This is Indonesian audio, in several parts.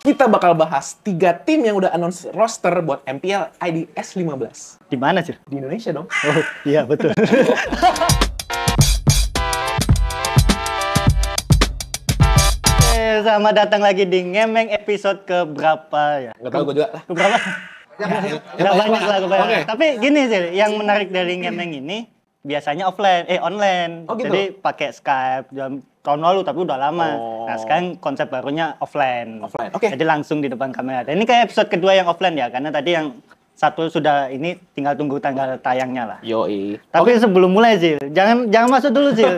Kita bakal bahas 3 tim yang udah announce roster buat MPL IDS 15. Di mana sih? Di Indonesia dong. Oh, iya betul. Selamat datang lagi di Ngemeng episode keberapa ya? Nggak tahu gue juga lah. Keberapa? Udah banyak lah kebanyakan. Oke. Tapi gini sih, yang menarik dari Ngemeng ini biasanya online. Oh, gitu? Jadi pakai Skype tahun lalu tapi udah lama. Oh. Nah sekarang konsep barunya offline. Offline, oke. Jadi langsung di depan kamera. Dan ini kayak episode kedua yang offline ya, karena tadi yang satu sudah ini tinggal tunggu tanggal tayangnya lah. Yoi. Tapi sebelum mulai sih, jangan masuk dulu sih.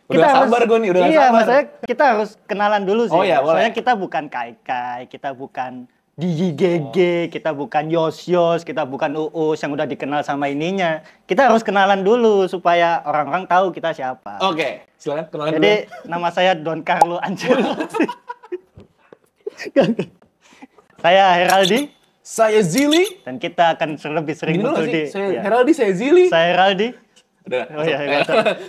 Udah sabar gue nih, udah iya, sabar. maksudnya kita harus kenalan dulu sih. Oh iya, boleh. Soalnya kita bukan Kai-Kai, kita bukan DJGG, kita bukan Yos, kita bukan Uus yang udah dikenal sama ininya. Kita harus kenalan dulu supaya orang-orang tahu kita siapa. Oke, silakan kenalan Jadi dulu. nama saya Don Carlo Ancelotti. Saya Heraldi Saya Zili. dan kita akan lebih sering Gini dulu muncul sih, di saya iya. Heraldi, saya Zili. Saya Heraldi. Udah. Oh iya,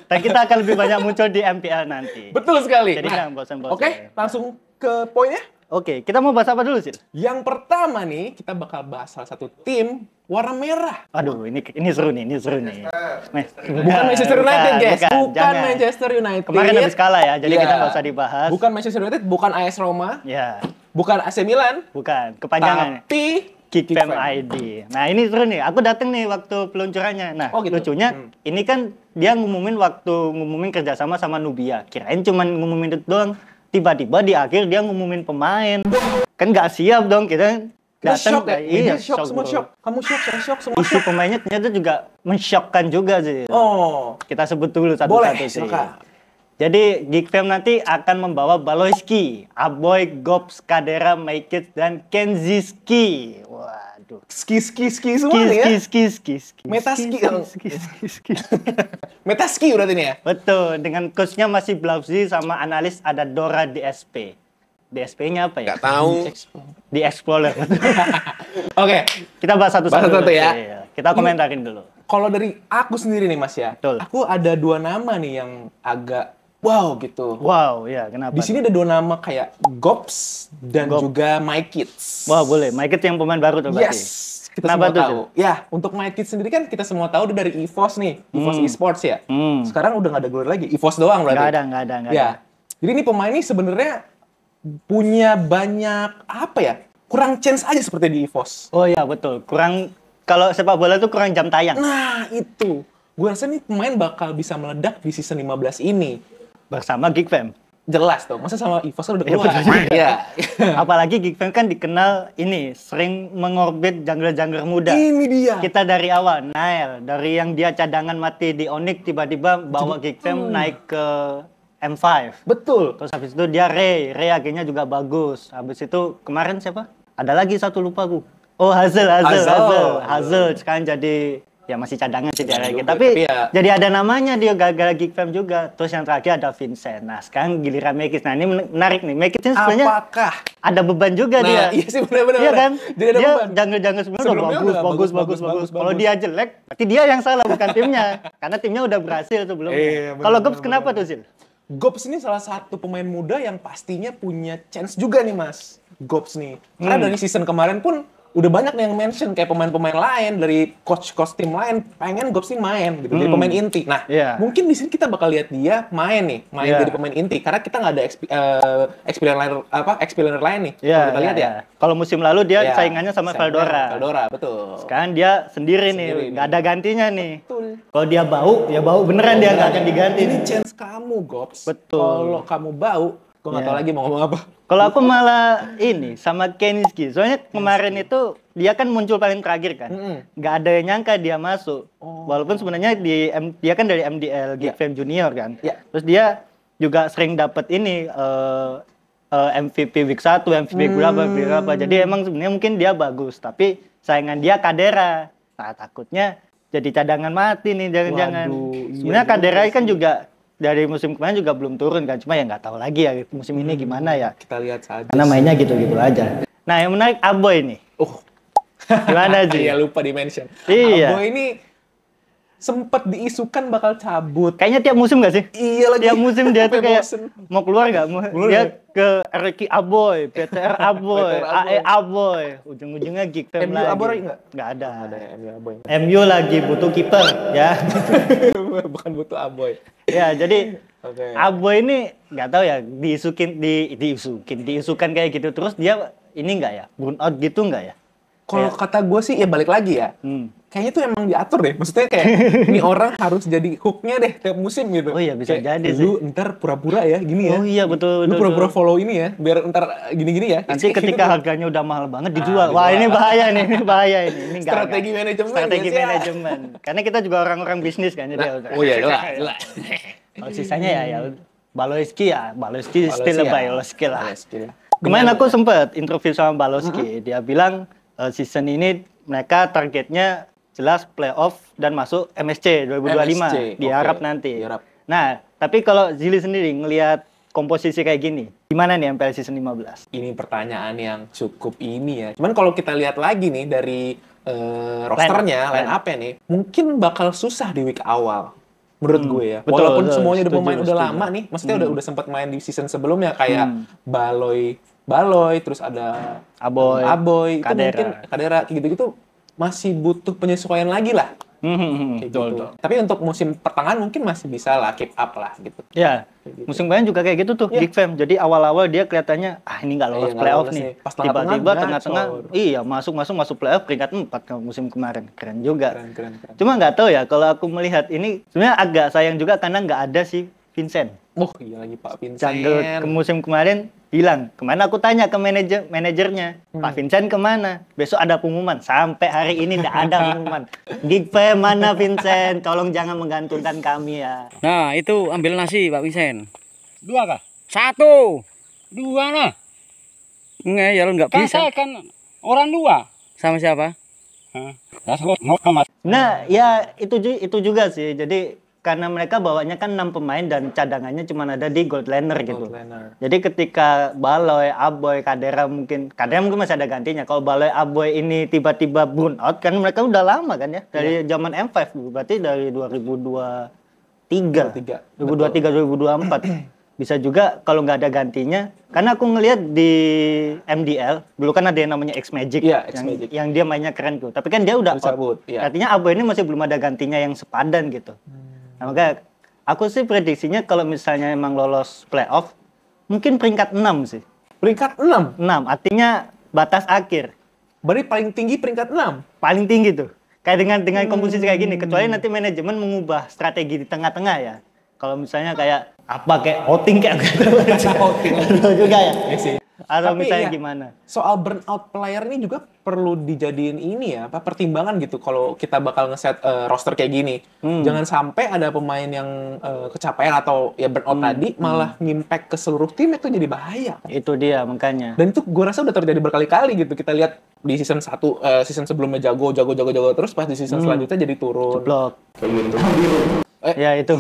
dan kita akan lebih banyak muncul di MPL nanti. Betul sekali. Jadi jangan bosan-bosan. Oke, langsung ke poinnya. Oke, kita mau bahas apa dulu sih? Yang pertama nih, kita bakal bahas salah satu tim warna merah. Aduh, ini seru nih, Bukan Manchester United, guys. Bukan jangan. Manchester United. Kemarin habis kalah ya, jadi Iya. kita nggak usah dibahas. Bukan Manchester United, bukan AS Roma, Ya, bukan AC Milan, bukan. Kepanjangan. tapi Geekfam ID. Nah, ini seru nih. Aku datang nih waktu peluncurannya. Nah, Oh, gitu. lucunya ini kan dia ngumumin kerjasama sama Nubia. Kirain cuman ngumumin itu doang. Tiba-tiba di akhir dia ngumumin pemain. Kan nggak siap dong kita. Kita Datang, shock ya? iya, Shock, semua bro. shock. Kamu shock, saya shock, semua Isu shock. pemainnya ternyata juga mensyokkan juga sih. Oh, Kita sebut dulu boleh, satu-satu sih. silakan. Jadi Geekfam nanti akan membawa Baloyski, Aboy, Gops, Kadera, Maikic, dan Kenziski. Waduh. Ski semua nih ya. Ski. Metaski. Ski. Metaski udah ini ya? Betul, dengan coachnya masih Blausi sama analis ada Dora DSP. DSP-nya apa ya? Nggak tahu. Di Explorer. Oke, Kita bahas satu-satu. Bahas satu-satu ya. Iya. Kita komentarin dulu. kalau dari aku sendiri nih Mas ya, Betul. aku ada 2 nama nih yang agak wow gitu. Wow, ya kenapa? Di sini ada 2 nama kayak Gops dan Gop. juga Maikic. Wah, boleh. Maikic yang pemain baru tuh berarti. Yes, kita Kenapa semua tuh, tahu. Ya, untuk Maikic sendiri kan kita semua tahu dia dari EVOS nih, EVOS Esports ya. Sekarang udah nggak ada gelar lagi, EVOS doang berarti. Nggak ada. Ya, jadi ini pemain ini sebenarnya punya banyak apa ya? Kurang chance aja seperti di EVOS. Oh iya, betul. Kalau sepak bola tuh kurang jam tayang. Nah, itu. Gue rasa nih pemain bakal bisa meledak di season 15 ini. Bersama Geekfam. Jelas tuh, masa sama EVOS kan udah Iya, keluar. betul juga. Iya. Apalagi Geekfam kan dikenal ini sering mengorbit jungler-jungler muda. Ini dia. Kita dari awal, Nael, dari yang dia cadangan mati di Onyx tiba-tiba bawa Geekfam naik ke M5. Betul. Terus habis itu dia Ray akhirnya juga bagus. Habis itu kemarin siapa? Ada lagi satu lupa gue. Oh, Hazel. Sekarang jadi ya masih cadangan sih di area kita. Tapi ya. jadi ada namanya dia gara-gara Geekfam juga. Terus yang terakhir ada Vincent. Nah, sekarang giliran Mekis. Nah, ini menarik nih. Mekis ini sebenarnya Apakah? ada beban juga dia. Iya sih benar-benar. Iya kan? Jadi ada Dia beban. jungle Sebelumnya sebenarnya udah bagus. Kalau dia jelek, berarti dia yang salah bukan timnya. Karena timnya udah berhasil sebelumnya. Iya, benar, Kalau benar, Gops kenapa tuh, Sil? Gops ini salah satu pemain muda yang pastinya punya chance juga nih Mas. Gops nih. Karena dari season kemarin pun udah banyak nih yang mention kayak pemain-pemain lain dari coach tim lain pengen Gops ini main gitu jadi pemain inti. Nah, Iya. mungkin di sini kita bakal lihat dia main Iya. jadi pemain inti karena kita nggak ada experience lain nih. Iya, Kalau kita lihat ya. Kalau musim lalu dia Iya, saingannya sama Valdora. Valdora, betul. Sekarang dia sendiri Sendiri nih, nggak ada gantinya nih. Betul. Kalau dia bau, ya bau beneran dia nggak akan diganti. Ini chance kamu, Gops. Betul. Kalau kamu bau, gue nggak Iya. tahu lagi mau ngomong apa. Kalau aku malah ini sama Kenziski. Soalnya kemarin itu dia kan muncul paling terakhir kan. Nggak ada yang nyangka dia masuk. Walaupun sebenarnya dia kan dari MDL Geekfam Junior kan. Iya. Terus dia juga sering dapat ini MVP Week 1, MVP berapa. Jadi emang sebenarnya mungkin dia bagus, tapi saingan dia Kadera. Nah, takutnya jadi cadangan mati nih jangan-jangan. Waduh, iya Sebenarnya juga Kadera sih. kan juga dari musim kemarin juga belum turun kan, cuma ya nggak tahu lagi ya musim ini gimana ya. Kita lihat saja. Karena mainnya gitu-gitu aja. Nah, yang menarik Aboy nih. Oh, Gimana sih? iya lupa di mention. Iya. Aboy ini sempet diisukan bakal cabut. Kayaknya tiap musim nggak sih? Iya lagi. Tiap musim dia tuh Sampai kayak bosen. mau keluar nggak? Dia ke Ricky Aboy, PTR Aboy, PTR Aboy. AE Aboy, ujung-ujungnya Geek Fam MU lagi. Aboy nggak? Nggak ada. Ada ya, MU Aboy. MU lagi butuh kiper ya. Bukan butuh Aboy. Ya jadi Oke. Aboy ini nggak tahu ya diisukan kayak gitu terus dia ini nggak ya burn out gitu nggak ya? Kalau kata gue sih ya balik lagi ya. Kayaknya tuh emang diatur deh. Maksudnya kayak ini orang harus jadi hooknya deh tiap musim gitu. Oh iya bisa kayak, jadi sih. Lu ntar pura-pura ya gini ya. Oh iya betul. Lu pura-pura follow ini ya. Biar ntar gini-gini ya. Nanti Kayak ketika gitu. harganya udah mahal banget dijual. dijual. Wah ini bahaya nih, ini bahaya ini. Ini nggak- Strategi manajemen. Strategi guys, ya. manajemen. Karena kita juga orang-orang bisnis kan jadi. Oh iya jelas. Kalau sisanya ya Baloski still a Baloski lah. Kemarin aku sempat interview sama Baloski. Dia bilang season ini mereka targetnya jelas playoff dan masuk MSC 2025 diharap oke. nanti. Diharap. Nah, tapi kalau Zili sendiri ngelihat komposisi kayak gini, gimana nih MPL season 15? Ini pertanyaan yang cukup ini ya. Cuman kalau kita lihat lagi nih dari rosternya, line up-nya nih, mungkin bakal susah di week awal. Menurut gue ya. Betul, Walaupun betul. semuanya udah pemain Setuju, udah setuju. lama nih, maksudnya udah sempat main di season sebelumnya kayak Baloy, terus ada Aboy, itu Kadera. mungkin Kadera kayak gitu-gitu masih butuh penyesuaian lagi lah. Kayak Betul, gitu. betul. Tapi untuk musim pertengahan mungkin masih bisa lah keep up lah gitu. Ya, gitu. musim kemarin juga kayak gitu tuh, Iya. Geek Fam. Jadi awal-awal dia kelihatannya, ini nggak lolos Iya, nggak playoff lolos nih. nih. Pas Tiba-tiba tengah-tengah, tengah-tengah, gacor. iya masuk playoff peringkat 4 ke musim kemarin. Keren juga. Keren. Cuma nggak tahu ya, kalau aku melihat ini, sebenarnya agak sayang juga karena nggak ada si Vincent. Oh iya lagi Pak Vincent. Jungle ke musim kemarin hilang. Kemana aku tanya ke manajernya, Pak Vincent kemana? Besok ada pengumuman. Sampai hari ini tidak ada pengumuman. Geek Fam mana Vincent? Tolong jangan menggantungkan kami ya. Nah, itu ambil nasi, Pak Vincent. 2 kah? 1. 2 lah. Enggak, ya lu nggak Kan bisa. saya kan orang 2. Sama siapa? Hah? Ya, mau sama. Nah, ya itu juga sih. Jadi karena mereka bawanya kan 6 pemain dan cadangannya cuma ada di Gold Laner gitu. Gold Laner. Jadi ketika Baloy, Aboy, Kadera mungkin masih ada gantinya. Kalau Baloy, Aboy ini tiba-tiba burn out kan mereka udah lama kan ya dari zaman M5 dulu. Berarti dari 2023, 2024. Bisa juga kalau nggak ada gantinya. Karena aku ngelihat di MDL dulu kan ada yang namanya X Magic, Iya, X Magic. yang dia mainnya keren tuh. Tapi kan dia udah Udah cabut, out. iya. Artinya Aboy ini masih belum ada gantinya yang sepadan gitu. Nah, makanya aku sih prediksinya kalau misalnya emang lolos playoff, mungkin peringkat 6 sih. Peringkat 6. 6, artinya batas akhir. Berarti paling tinggi peringkat 6. Paling tinggi tuh. Kayak dengan komposisi kayak gini, kecuali nanti manajemen mengubah strategi di tengah-tengah ya. Kalau misalnya kayak apa kayak outing kayak gitu. Outing. juga ya. Iya sih. Atau Tapi misalnya iya, gimana? Soal burnout player ini juga perlu dijadiin ini ya, apa pertimbangan gitu kalau kita bakal ngeset roster kayak gini. Jangan sampai ada pemain yang kecapean atau ya burnout tadi malah ngimpact ke seluruh tim, itu jadi bahaya. Itu dia makanya. Dan itu gue rasa udah terjadi berkali-kali gitu. Kita lihat di season 1, season sebelumnya jago terus pas di season selanjutnya jadi turun. Blok. Kayak gitu. Ya itu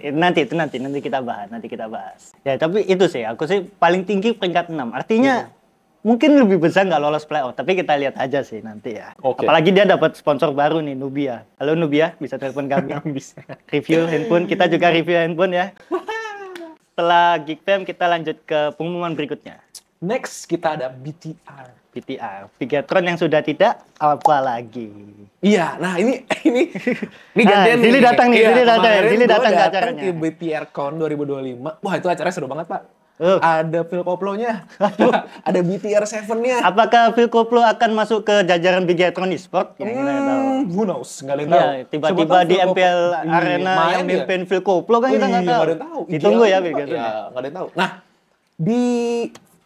nanti kita bahas. Ya tapi itu sih aku sih paling tinggi peringkat 6. Artinya mungkin lebih besar nggak lolos playoff, tapi kita lihat aja sih nanti ya. Oke. Apalagi dia dapat sponsor baru nih, Nubia. Halo Nubia, bisa telepon kami. Bisa. Review handphone, kita juga review handphone ya. Setelah Geek Fam kita lanjut ke pengumuman berikutnya. Next kita ada BTR. BTR, Bigetron yang sudah tidak apa lagi. Iya, nah ini Nah, gantian Zili nih. datang nih, Iya, Zili datang, kemarin Zili gua datang ke datang acaranya. ke BTR Con 2025. Wah, itu acaranya seru banget, Pak. Oh. Ada Phil Koplo-nya. Ada BTR 7-nya. Apakah Phil Koplo akan masuk ke jajaran Bigetron Esport? Yang kita nggak tahu. Who knows? Nggak ada yang tahu. Ya, tiba-tiba Siapa tahu di Phil Koplo- MPL Iya, Arena main yang dia. mimpin Phil Koplo kan kita nggak tahu. Nggak ada yang tahu. Ditunggu Gila, ya Pak. begitu. Ya, nggak ada yang tahu. Nah, di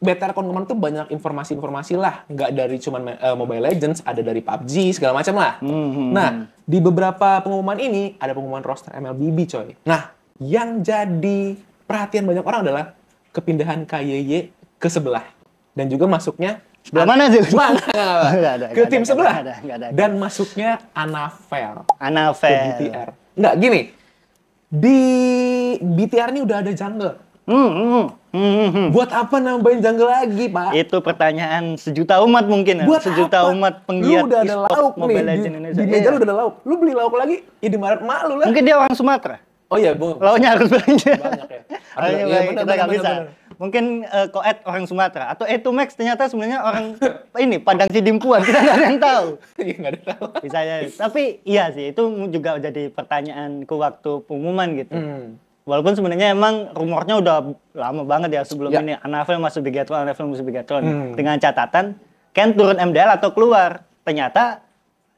BTR Con kemarin tuh banyak informasi-informasi lah. Nggak dari cuman Mobile Legends, ada dari PUBG, segala macam lah. Nah, di beberapa pengumuman ini, ada pengumuman roster MLBB, coy. Nah, yang jadi perhatian banyak orang adalah kepindahan KYY ke sebelah. Dan juga masuknya Sebelah mana sih? Nggak ada. Ke tim sebelah. Nggak ada. Dan masuknya Anavel ke Anavel. BTR. Nggak, gini. Di BTR ini udah ada jungle. Buat apa nambahin jungle lagi, Pak? Itu pertanyaan sejuta umat mungkin ya. Buat Sejuta apa? umat Lu penggiat udah ada e-sport lauk Mobile nih, Legends Indonesia. di meja Iya. lu udah ada lauk. Lu beli lauk lagi, ya di Maret mak lu lah. Mungkin dia orang Sumatera. Oh iya, Bu. Lauknya harus belanja. Banyak ya. Ada, Ayo, iya, baik, benar, kita nggak benar, bisa. benar. Mungkin Koet orang Sumatera atau Max ternyata sebenarnya orang ini Padang Sidimpuan, kita nggak ada yang tahu. Iya, nggak ada tahu. Bisa ya. Tapi iya sih itu juga jadi pertanyaanku waktu pengumuman gitu. Walaupun sebenarnya emang rumornya udah lama banget ya sebelum Ya. ini Anafel masuk Bigatron, Anafel masuk Bigatron dengan catatan Ken turun MDL atau keluar. Ternyata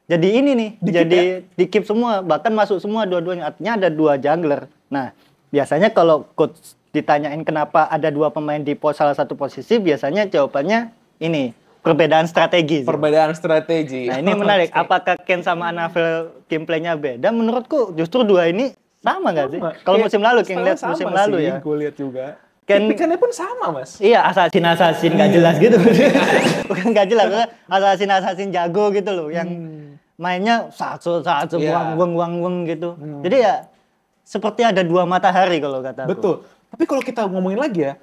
jadi ini nih, jadi di-keep semua, bahkan masuk semua dua-duanya. Artinya ada 2 jungler. Nah, biasanya kalau coach ditanyain kenapa ada 2 pemain di salah satu posisi, biasanya jawabannya ini, perbedaan strategi. Perbedaan strategi. Nah, ini menarik. Oke. Apakah Ken sama Anafel gameplaynya beda? Menurutku justru 2 ini sama nggak sih? Kalau musim lalu, Ken lihat musim lalu ya. Gue lihat juga. Ken- Pikannya pun sama, Mas. Iya, assassin nggak jelas gitu. Bukan nggak jelas, assassin jago gitu loh, yang mainnya saat Iya. wang gitu. Jadi ya seperti ada 2 matahari kalau kata aku. Betul. Tapi kalau kita ngomongin lagi ya,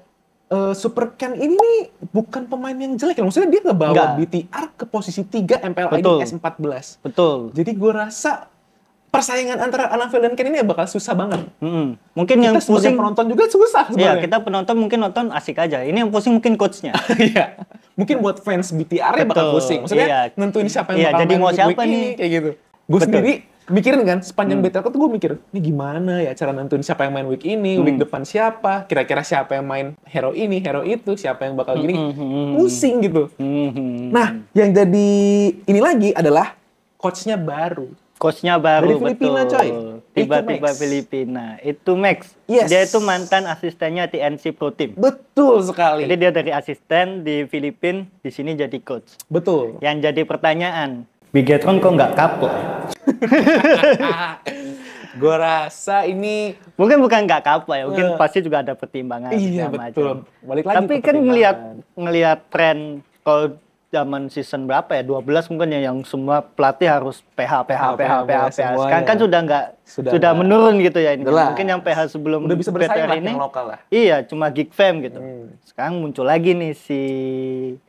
Super Ken ini nih bukan pemain yang jelek ya. Maksudnya dia ngebawa Nggak. BTR ke posisi 3 MPL Betul. ID S14. Betul. Jadi gue rasa persaingan antara Anafel dan Ken ini bakal susah banget. Mungkin yang Kita sebagai pusing, penonton juga susah ya sebenarnya. kita penonton mungkin nonton asik aja. Ini yang pusing mungkin coachnya. Iya. Mungkin buat fans BTR-nya bakal Betul, pusing. Maksudnya iya. nentuin siapa yang Iya, bakal jadi main mau week siapa ini, nih? kayak gitu. Gue Betul. sendiri mikirin kan, sepanjang BTR tuh gue mikir, ini gimana ya cara nentuin siapa yang main week ini, week depan siapa, kira-kira siapa yang main hero ini, hero itu, siapa yang bakal gini. Pusing gitu. Nah, yang jadi ini lagi adalah coach-nya baru. Coachnya baru, Dari Filipina, betul. coy. Tiba-tiba Max. Filipina. Itu Max. Yes. Dia itu mantan asistennya TNC Pro Team. Betul sekali. Jadi dia dari asisten di Filipina, di sini jadi coach. Betul. Yang jadi pertanyaan, Bigatron kok nggak kapok? Gue rasa ini Mungkin bukan nggak kapok ya, mungkin Eh, pasti juga ada pertimbangan. iya, segala betul. macam. Balik lagi Tapi ke kan pertimbangan. ngelihat tren kalau zaman season berapa ya, 12 mungkin ya, yang semua pelatih harus PH. semuanya. Sekarang kan sudah nggak, Sudah sudah nggak. menurun gitu ya ini. Jelas. Mungkin yang PH sebelum Udah bisa bersaing BTR lah yang lokal lah. Iya, cuma Geek Fam gitu. Sekarang muncul lagi nih si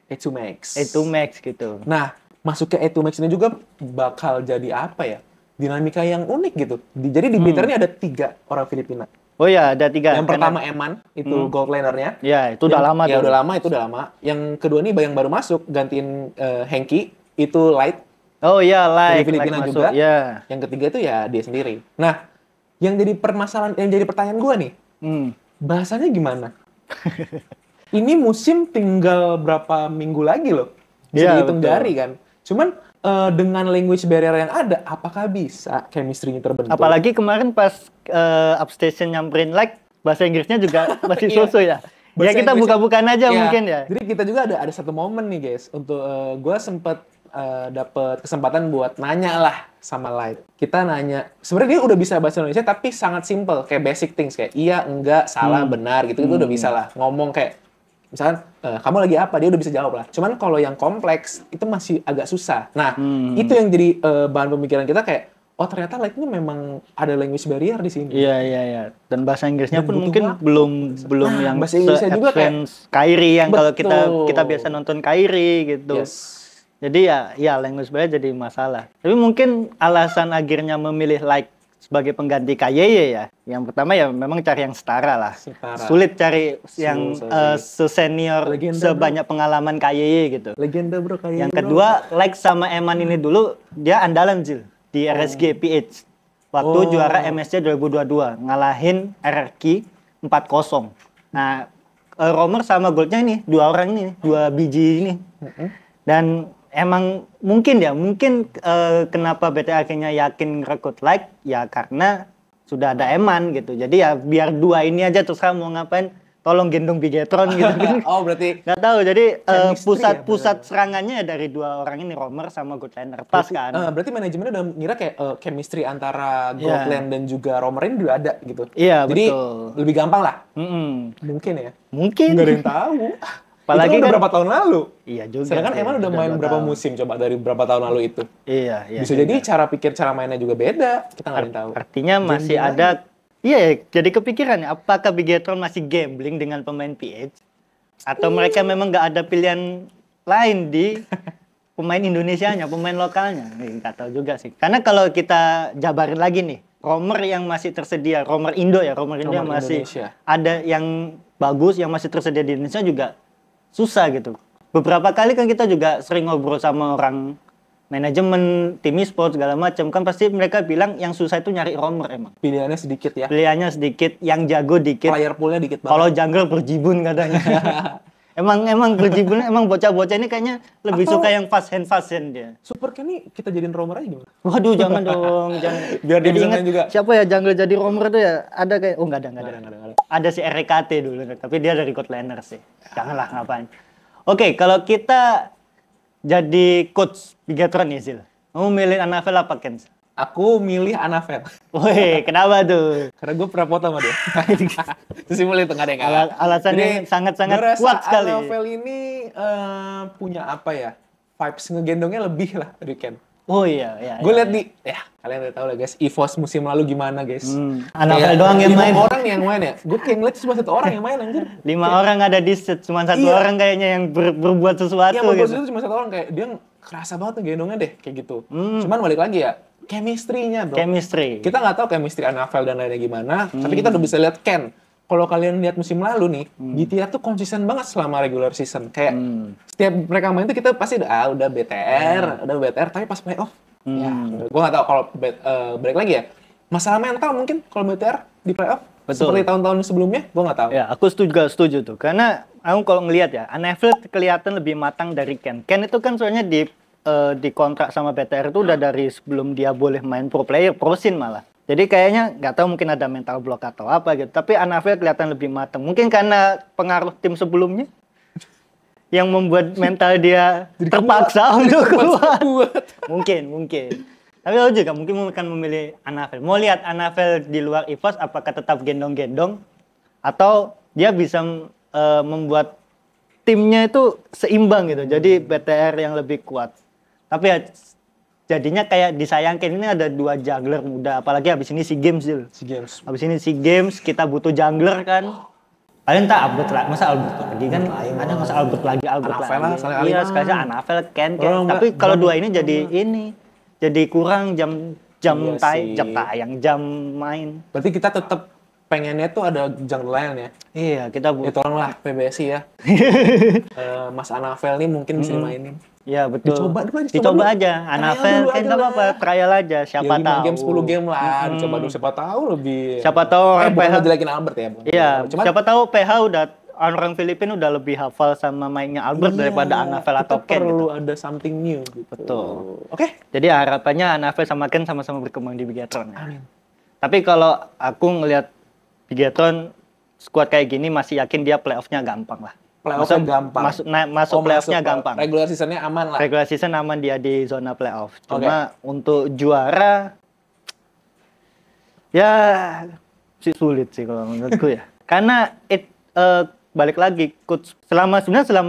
E2 Max. Max gitu. Nah, masuk ke E2 Max ini juga bakal jadi apa ya? Dinamika yang unik gitu. Jadi di BTR ini ada 3 orang Filipina. Oh ya, ada 3. Yang pertama Eman, itu gold laner-nya. Ya, itu udah lama Ya tuh. udah lama, itu udah lama. Yang kedua nih yang baru masuk, gantiin Henki, itu Light. Oh iya, Dari like Filipina masuk. juga. Ya. Yang ketiga itu ya dia sendiri. Nah, yang jadi permasalahan, yang jadi pertanyaan gue nih, bahasanya gimana? Ini musim tinggal berapa minggu lagi loh. Bisa Iya, dihitung betul. jari kan. Cuman dengan language barrier yang ada, apakah bisa chemistry-nya terbentuk? Apalagi kemarin pas Upstation nyamperin like, bahasa Inggrisnya juga masih Iya. so-so ya. Ya Bahasa kita Inggrisnya- buka-bukaan aja Iya. mungkin ya. Jadi kita juga ada satu momen nih guys, untuk gue sempet dapet kesempatan buat nanya lah sama Light. Kita nanya, sebenarnya dia udah bisa bahasa Indonesia tapi sangat simple, kayak basic things kayak iya, enggak, salah, benar gitu, itu udah bisa lah. Ngomong kayak misalkan kamu lagi apa, dia udah bisa jawab lah. Cuman kalau yang kompleks itu masih agak susah. Nah, itu yang jadi bahan pemikiran kita kayak oh ternyata Light ini memang ada language barrier di sini. Iya. Dan bahasa Inggrisnya Dan pun butuh mungkin waktu. belum Nah, yang bahasa Inggrisnya juga kayak- se-advance Kyrie yang kalau Betul. kita biasa nonton Kyrie gitu. Yes. Jadi ya language barrier jadi masalah. Tapi mungkin alasan akhirnya memilih like sebagai pengganti KYY ya. Yang pertama ya memang cari yang setara lah. Setara. Sulit cari yang Sulit. sesenior, Legenda, sebanyak pengalaman KYY gitu. Legenda bro kayak Yang kedua, like sama Eman ini dulu dia andalan Zil di RSG PH. Waktu Oh. juara MSC 2022 ngalahin RRQ 4-0. Nah, Romer sama Goldnya ini dua orang ini, 2 biji ini. Dan emang mungkin kenapa BT akhirnya yakin rekrut like ya karena sudah ada Eman gitu. Jadi ya biar 2 ini aja terserah mau ngapain, tolong gendong Bigetron gitu. Oh berarti Nggak tahu, jadi Chemistry pusat serangannya ya dari 2 orang ini, Romer sama Goldlander. Pas kan? berarti manajemennya udah ngira kayak chemistry antara Iya. Goldland dan juga Romer ini udah ada gitu. Iya, Jadi betul. lebih gampang lah. Mm-mm. Mungkin ya. Mungkin. Nggak ada yang tahu. Apalagi itu udah kan- berapa tahun lalu. Iya juga. Sedangkan sih, Eman udah main 2 berapa tahun. musim coba dari berapa tahun lalu itu. Iya. Bisa jadi cara pikir, cara mainnya juga beda. Kita nggak ada yang tahu. Artinya masih Game ada Iya, jadi kepikiran ya, apakah Bigetron masih gambling dengan pemain PH? Atau mereka memang nggak ada pilihan lain di pemain Indonesianya, pemain lokalnya? Nggak tahu juga sih. Karena kalau kita jabarin lagi nih, romer yang masih tersedia, romer Indo ya, romer Indo yang Romer masih Indonesia. ada yang bagus, yang masih tersedia di Indonesia juga susah gitu. Beberapa kali kan kita juga sering ngobrol sama orang manajemen, tim e-sport segala macam, kan pasti mereka bilang yang susah itu nyari romer emang. Pilihannya sedikit ya. Pilihannya sedikit, yang jago dikit. Player poolnya dikit banget. Kalau jungle berjibun katanya. emang berjibun, emang bocah-bocah ini kayaknya lebih Atau- suka yang fast hand dia. Super Ken nih kita jadiin romer aja gimana? Waduh, jangan dong, jangan. Biar dia Jadi bisa ingat main juga. siapa ya jungle jadi romer tuh ya? Ada kayak nggak ada. Nggak ada. Ada si RKT dulu, tapi dia dari God Laner sih. Janganlah ngapain. Oke, kalau kita jadi coach Bigetron nih, Sil. Mau milih Anavel apa Ken? Aku milih Anavel. Woi, kenapa tuh? Karena gue pernah foto sama dia. Terus simpel itu nggak ada yang kalah. Alasannya Jadi, sangat-sangat gua rasa kuat sekali. Anavel ini punya apa ya? Vibes ngegendongnya lebih lah dari Ken. Oh iya. Gue lihat di, kalian udah tahu lah guys, EVOS musim lalu gimana guys. Anavel doang yang 5 main. orang yang main ya. Gue kayak ngeliat cuma 1 orang yang main anjir. 5 orang ada di set, cuma 1 Iya. orang kayaknya yang berbuat sesuatu Iya, menurut gitu. itu cuma 1 orang kayak dia kerasa banget tuh gendongnya deh kayak gitu. Cuman balik lagi ya, chemistry-nya bro. Chemistry. Kita nggak tahu chemistry Anavel dan lainnya gimana, tapi kita udah bisa lihat Ken. Kalau kalian lihat musim lalu nih, GTR tuh konsisten banget selama regular season. Kayak setiap mereka main tuh kita pasti udah BTR, tapi pas playoff, ya, gue nggak tahu kalau balik lagi ya. Masalah mental mungkin kalau BTR di playoff, Betul. seperti tahun-tahun sebelumnya, gue nggak tahu. Ya, aku setuju tuh. Karena aku kalau ngelihat ya, Anavel kelihatan lebih matang dari Ken. Ken itu kan soalnya di kontrak sama BTR itu udah dari sebelum dia boleh main pro player, pro scene malah. Jadi kayaknya nggak tahu mungkin ada mental block atau apa gitu. Tapi Anavel kelihatan lebih matang. Mungkin karena pengaruh tim sebelumnya yang membuat mental dia terpaksa untuk keluar. Mungkin. Tapi aku juga mungkin akan memilih Anavel. Mau lihat Anavel di luar EVOS apakah tetap gendong-gendong atau dia bisa membuat timnya itu seimbang gitu. Jadi BTR yang lebih kuat. Tapi ya jadinya kayak disayangkan ini ada 2 jungler muda, apalagi habis ini SEA Games dulu. Si Games. Habis ini SEA Games kita butuh jungler kan. Kalian tak Albert lagi, masa Albert lagi kan? Ada masa Albert lagi. Anavel lah, sekali Iya, mah. sekali Anavel Ken. Kalau enggak, Tapi kalau enggak. 2 ini jadi kurang jam Iya sih. jam main. Berarti kita tetap pengennya tuh ada jungle lain ya. Iya, kita Ya tolonglah PBSI ya. Mas Anavel nih mungkin bisa dimainin. Iya, betul. Dicoba dulu aja, Dicoba dulu. aja. Trial Anavel dulu kan aja nggak lah. apa-apa, trial aja. Siapa Ya, 5 tahu. game 10 game lah, dicoba dulu siapa tahu lebih. Siapa tahu orang bukan PH. ngejelekin Albert ya, bukan. Iya, Cuman siapa tahu PH udah orang Filipina udah lebih hafal sama mainnya Albert iya, daripada Anavel atau kita Ken perlu gitu. ada something new gitu. Betul. Oke. Jadi harapannya Anavel sama Ken sama-sama berkembang di Bigetron ya. Tapi kalau aku ngelihat Bigetron squad kayak gini masih yakin dia playoff-nya gampang lah. Playoff-nya gampang. Masuk playoff-nya masuk, gampang. Regular season-nya aman lah. Regular season aman dia di zona playoff. Cuma untuk juara ya sih sulit sih kalau menurutku ya. Karena balik lagi coach selama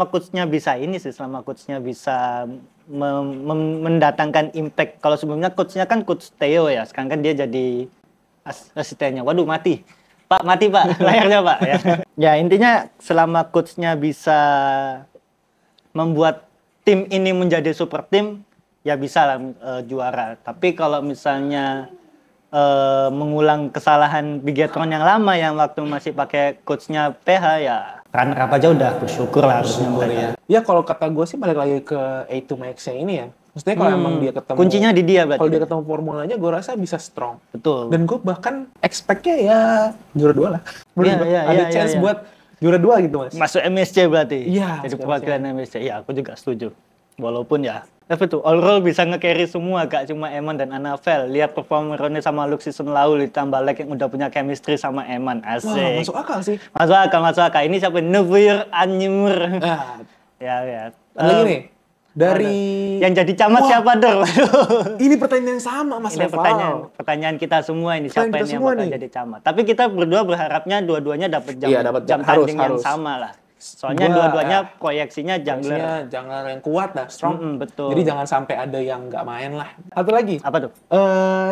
coachnya bisa ini sih, selama coachnya bisa mendatangkan impact. Kalau sebelumnya coachnya kan coach Theo ya, sekarang kan dia jadi asistennya. Waduh, mati. Pak, mati Pak, layarnya Pak. Ya intinya selama coachnya bisa membuat tim ini menjadi super tim, ya bisa lah juara. Tapi kalau misalnya mengulang kesalahan Bigetron yang lama yang waktu masih pakai coachnya PH, ya runner up aja udah bersyukur lah harusnya mereka. Ya kalau kata gue sih balik lagi ke A2 Max-nya ini ya. Maksudnya kalau emang dia ketemu Kuncinya di dia berarti. Kalau dia ketemu formulanya gue rasa bisa strong. Betul. Dan gue bahkan expect-nya ya juara 2 lah. Iya, Ada iya, chance iya. buat juara 2 gitu mas. Masuk MSC berarti. Iya, Jadi masuk perwakilan MSC. Iya, aku juga setuju. Walaupun ya, tapi tuh overall bisa nge-carry semua, gak cuma Eman dan Anavel. Lihat performa Rone sama Lux season lalu, ditambah Lek yang udah punya chemistry sama Eman. Wah Asik. masuk akal sih. Masuk akal. Ini siapa? Nevir Anyimur. Nah, Ya. ada lagi nih. Dari Yang jadi camat Wah. siapa, Dor? Waduh. ini pertanyaan yang sama mas Ini Reval. pertanyaan kita semua ini, siapa Pertanyaan kita ini yang semua bakal nih. jadi camat. Tapi kita berdua berharapnya dua-duanya dapat jam, Iya, dapat jam harus, tanding yang harus. sama lah. Soalnya Gua, dua-duanya proyeksinya jungler. Jungler yang kuat lah, strong. Betul. Jadi jangan sampai ada yang nggak main lah. Satu lagi. Apa tuh?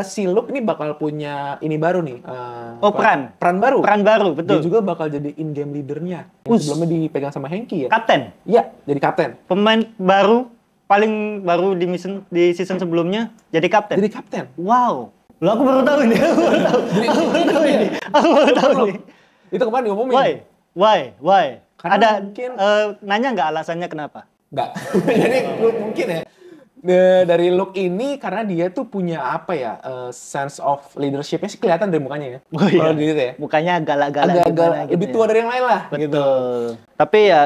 Si Luke ini bakal punya ini baru nih. Peran baru. Peran baru, betul. Dia juga bakal jadi in-game leadernya. Yang sebelumnya dipegang sama Henki ya. Kapten. Iya, jadi kapten. Pemain baru, paling baru di season sebelumnya jadi kapten. Jadi kapten. Wow. Lo aku baru tahu ini. Aku baru tahu ini. Itu kemarin diomongin. Why? Karena Ada mungkin nanya nggak alasannya kenapa? nggak. Jadi mungkin ya. Dari Luke ini karena dia tuh punya apa ya, sense of leadership-nya sih kelihatan dari mukanya ya. Oh, iya. Kalau dilihat ya. Mukanya galak-galak Agak-agak gimana lebih gitu tua ya. dari yang lain lah. Betul. Gitu. Tapi ya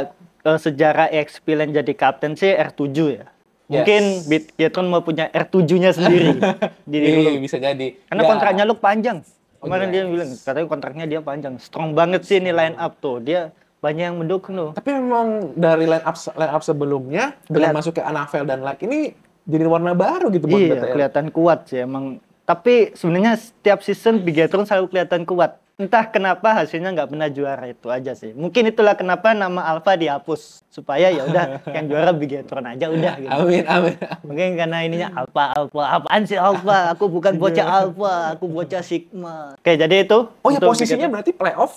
sejarah experience jadi kapten sih R7 ya. Mungkin Bigetron mau punya R7-nya sendiri di Iya, Luke. bisa jadi. Karena Ya. kontraknya Luke panjang. Kemarin iya. dia bilang, katanya kontraknya dia panjang. Strong banget sih ini line up tuh. Dia banyak yang mendukung tuh. Tapi memang dari line up sebelumnya dengan masuk ke Anavel dan Like ini jadi warna baru gitu buat Iya, BTR. kelihatan kuat sih emang. Tapi sebenarnya setiap season Bigetron selalu kelihatan kuat. Entah kenapa hasilnya nggak pernah juara, itu aja sih. Mungkin itulah kenapa nama Alpha dihapus supaya ya udah yang juara Bigetron aja udah gitu. Amin. Mungkin karena ininya Alpha, apaan sih Alpha? Aku bukan bocah Alpha, aku bocah Sigma. Oke, jadi itu. Oh ya, untuk posisinya Bigetron. berarti playoff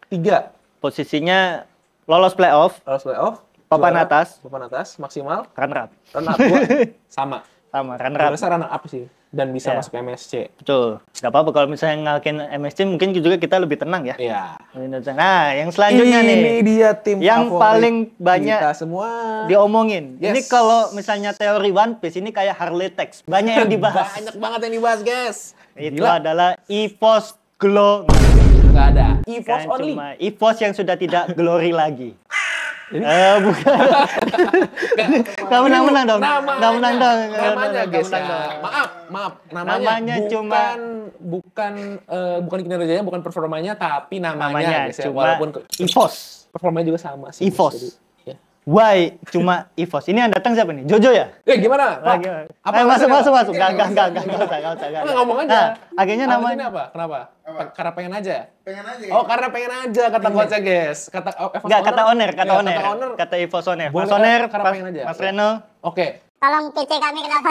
3. Posisinya lolos playoff, Lolos playoff. papan juara, atas, Papan atas maksimal. runner up. Run up gua sama. Sama runner Gua up. rasa run up sih dan bisa Iya. masuk MSC. Betul. Gak apa-apa kalau misalnya ngalahin MSC mungkin juga kita lebih tenang ya. Iya. Nah, yang selanjutnya Ini nih dia tim yang favorit paling banyak kita semua. diomongin. Yes. Ini kalau misalnya teori One Piece ini kayak Harley Text, banyak yang dibahas. Banyak banget yang dibahas, guys. Itu Gila. adalah EVOS Glow. Nggak ada. EVOS Kan only. cuma EVOS yang sudah tidak glory lagi. Ini- Bukan. Gak menang-menang dong. Namanya, Gak menang dong. namanya Gak guys menang ya. dong. Maaf. Namanya bukan kinerjanya, bukan performanya, tapi namanya, Namanya guys ya. cuma Walaupun EVOS. performanya juga sama sih. EVOS. Jadi, ya. Why cuma EVOS? Ini yang datang siapa nih? Jojo ya? Gimana? Pak? Lagi. Apa Ayo masuk. alasannya, Pak? Gak usah. Nggak, ngomong aja. Nah, akhirnya Alasannya namanya apa? Kenapa? Karena pengen aja? Pengen aja. Oh, karena pengen aja kata coachnya, guys. Kata EVOS enggak, kata owner, Ya, kata EVOS owner. Boleh Mas owner, karena pengen aja. Mas Reno, Oke. Tolong PC kami kenapa?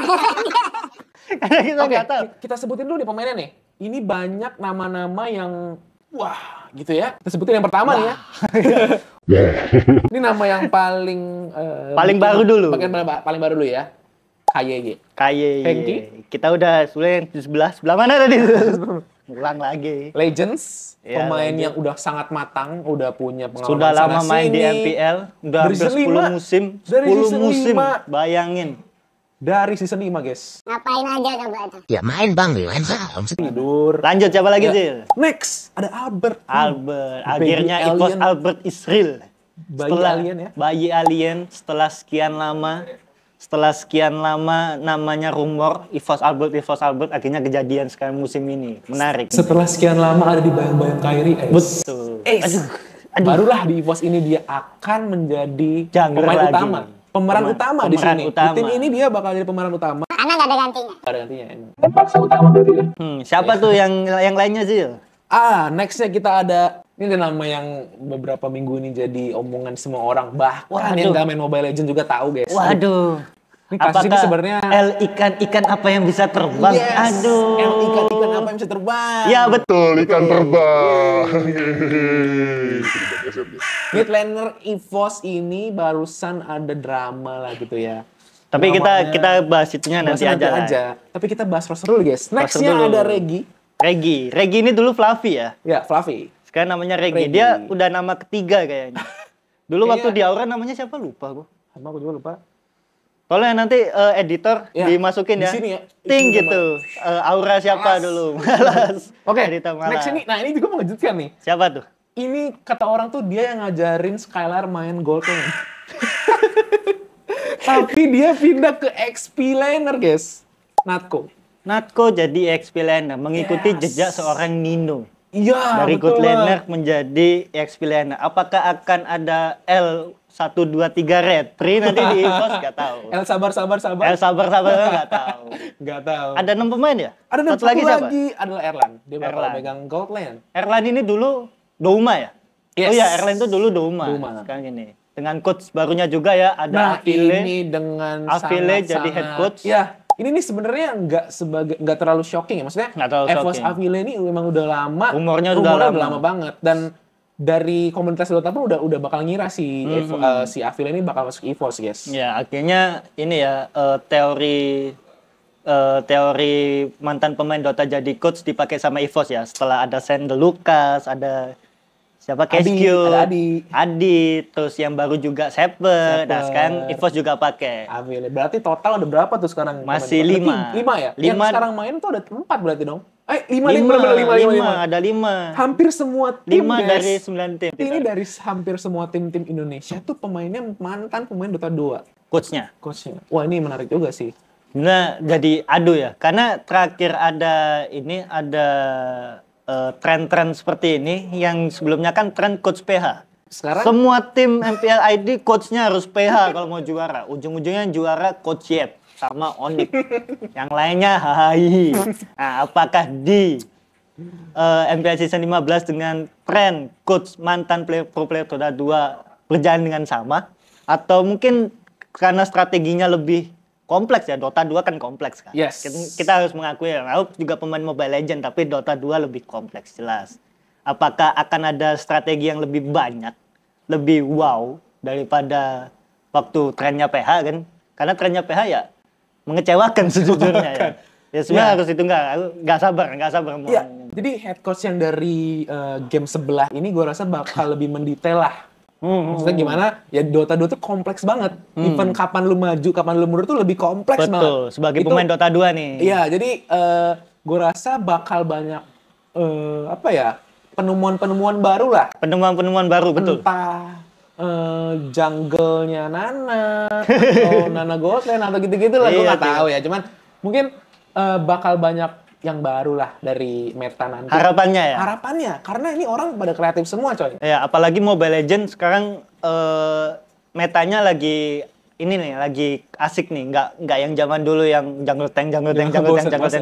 karena kita Oke, nggak tahu. kita sebutin dulu nih pemainnya nih. Ini banyak nama-nama yang wah, gitu ya. Kita sebutin yang pertama nih ya. Ini nama yang paling Paling baru dulu. Paling baru dulu ya. KYG. Hengki? Kita udah sebenarnya yang di sebelah mana tadi? Ulang lagi. Legends, Ya, pemain legend. yang udah sangat matang, udah punya pengalaman Sudah lama sana main di sini. MPL, udah Dari hampir season 10 lima. musim. Dari 10 season musim, 5. bayangin. Dari season 5, guys. Ngapain aja coba itu? Ya main bang, main Tidur. Lanjut, siapa lagi Ya. sih? Next, ada Albert. Albert. Baby Akhirnya EVOS alien. Albert Israel. Bayi alien ya. Bayi alien setelah sekian lama namanya rumor EVOS Albert akhirnya kejadian sekarang musim ini. Menarik. Setelah sekian lama ada di bayang-bayang Kyrie. Betul. Aduh. Barulah di EVOS ini dia akan menjadi Jungler pemain lagi. utama. Pemeran utama di pemeran sini. utama. Di tim ini dia bakal jadi pemeran utama. Karena nggak ada gantinya. Gak ada gantinya. Paksa utama berarti ya. Siapa tuh yang lainnya sih? Nextnya kita ada, ini ada nama yang beberapa minggu ini jadi omongan semua orang. Bahkan Waduh. yang gak main Mobile Legends juga tahu, guys. Waduh. Ini kasus ini sebenarnya ikan apa yang bisa terbang? yes, Aduh. ikan-ikan apa yang bisa terbang? Ya betul. Ikan terbang. Mid laner EVOS ini barusan ada drama lah gitu ya. Tapi Dramanya- kita bahas itunya nanti bahas aja lah. Tapi kita bahas roster dulu, guys. Nextnya dulu. ada Regi. Regi ini dulu Fluffy ya. Ya, Fluffy. Sekarang namanya Regi. Regi. Dia udah nama ketiga kayaknya. Dulu waktu Kayaknya- di Aura namanya siapa lupa gua. Sama aku juga lupa. Tolong nanti editor Ya, dimasukin di ya. sini ya. Ting Isi gitu. Aura siapa dulu? Malas. Oke, Editor malas. next ini. Nah, ini juga mengejutkan nih. Siapa tuh? Ini kata orang tuh dia yang ngajarin Skylar main gold lane. Tapi dia pindah ke XP laner, guys. Natko. Natko jadi XP laner, mengikuti Yes. jejak seorang Nino. Iya, Dari betul good lah. laner menjadi XP laner. Apakah akan ada L123 red free nanti di EVOS? Gak tahu. El sabar. L sabar nggak tahu. Nggak tahu. Ada 6 pemain ya? Ada Satu lagi siapa? adalah Erlan. Dia bakal Erlan. pegang gold lane. Erlan ini dulu Douma ya? Yes. Oh ya, Erlen tuh dulu Doma. Doma. Sekarang ini. Dengan coach barunya juga ya, ada Nah, Avile. ini dengan Avile jadi sangat-sangat- head coach. Ya, ini nih sebenarnya nggak terlalu shocking ya. Maksudnya Nggak terlalu EVOS shocking. Avile ini memang udah lama. Rumornya udah lama. banget. Dan dari komunitas Dota pun udah bakal ngira si si Avile ini bakal masuk EVOS, guys. Ya, akhirnya ini ya teori mantan pemain Dota jadi coach dipakai sama EVOS ya. Setelah ada Sandel Lucas, ada siapa Cascue, ada Adi. terus yang baru juga Seper. Nah, sekarang EVOS juga pakai. Avile. Berarti total ada berapa tuh sekarang? Masih pemain? 5. 5 ya? Yang 5. sekarang main tuh ada 4 berarti dong? 5 ada 5. Hampir semua tim, 5 guys. dari 9 tim. Ini dari hampir semua tim-tim Indonesia tuh pemainnya mantan pemain Dota 2. Coachnya. Coachnya. Wah, ini menarik juga sih. Nah, jadi adu ya. Karena terakhir ada tren-tren seperti ini yang sebelumnya kan tren coach PH. Sekarang Semua tim MPL ID coachnya harus PH kalau mau juara. Ujung-ujungnya juara coach Yep sama Onyx. Yang lainnya hai. Nah, apakah di MPL season 15 dengan tren coach mantan pro player Dota 2 berjalan dengan sama, atau mungkin karena strateginya lebih kompleks ya? Dota 2 kan kompleks kan. Yes. Kita harus mengakui ya. Aku juga pemain Mobile Legends tapi Dota 2 lebih kompleks jelas. Apakah akan ada strategi yang lebih banyak, lebih wow daripada waktu trennya PH kan? Karena trennya PH ya mengecewakan sejujurnya ya. Ya sebenarnya harus itu nggak sabar mau. ya, jadi head coach yang dari game sebelah ini gue rasa bakal lebih mendetail lah. Maksudnya gimana? Ya Dota 2 tuh kompleks banget. Even kapan lu maju, kapan lu mundur tuh lebih kompleks banget. Betul, sebagai pemain Dota 2 nih. Iya, jadi gue rasa bakal banyak penemuan-penemuan baru lah. Penemuan baru, betul. Entah jungle-nya Nana atau Nana Goldland atau gitu-gitu lah, gue Iya, nggak tahu ya. Cuman mungkin bakal banyak yang baru lah dari meta nanti. Harapannya ya. Harapannya, karena ini orang pada kreatif semua, coy. Ya, apalagi Mobile Legends sekarang metanya lagi ini nih, lagi asik nih, nggak yang zaman dulu yang jungle tank.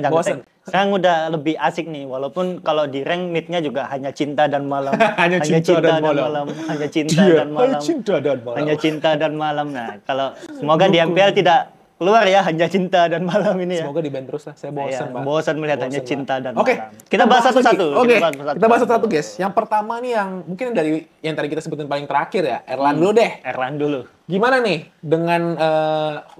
Bosen. Sekarang udah lebih asik nih, walaupun kalau di rank mid-nya juga hanya cinta dan malam. Hanya cinta dan malam. Hanya cinta dan malam. Hanya cinta dan malam. Nah, kalau semoga di MPL tidak keluar ya hanya cinta dan malam ini ya. Semoga di ban terus lah, saya bosan, Iya, Pak. bosan melihat hanya Pak. cinta dan Oke, malam. Kita bahas satu-satu. Oke, kita bahas satu-satu, guys. Yang pertama nih yang mungkin dari yang tadi kita sebutin paling terakhir ya, Erlan dulu deh. Erlan dulu. Gimana nih dengan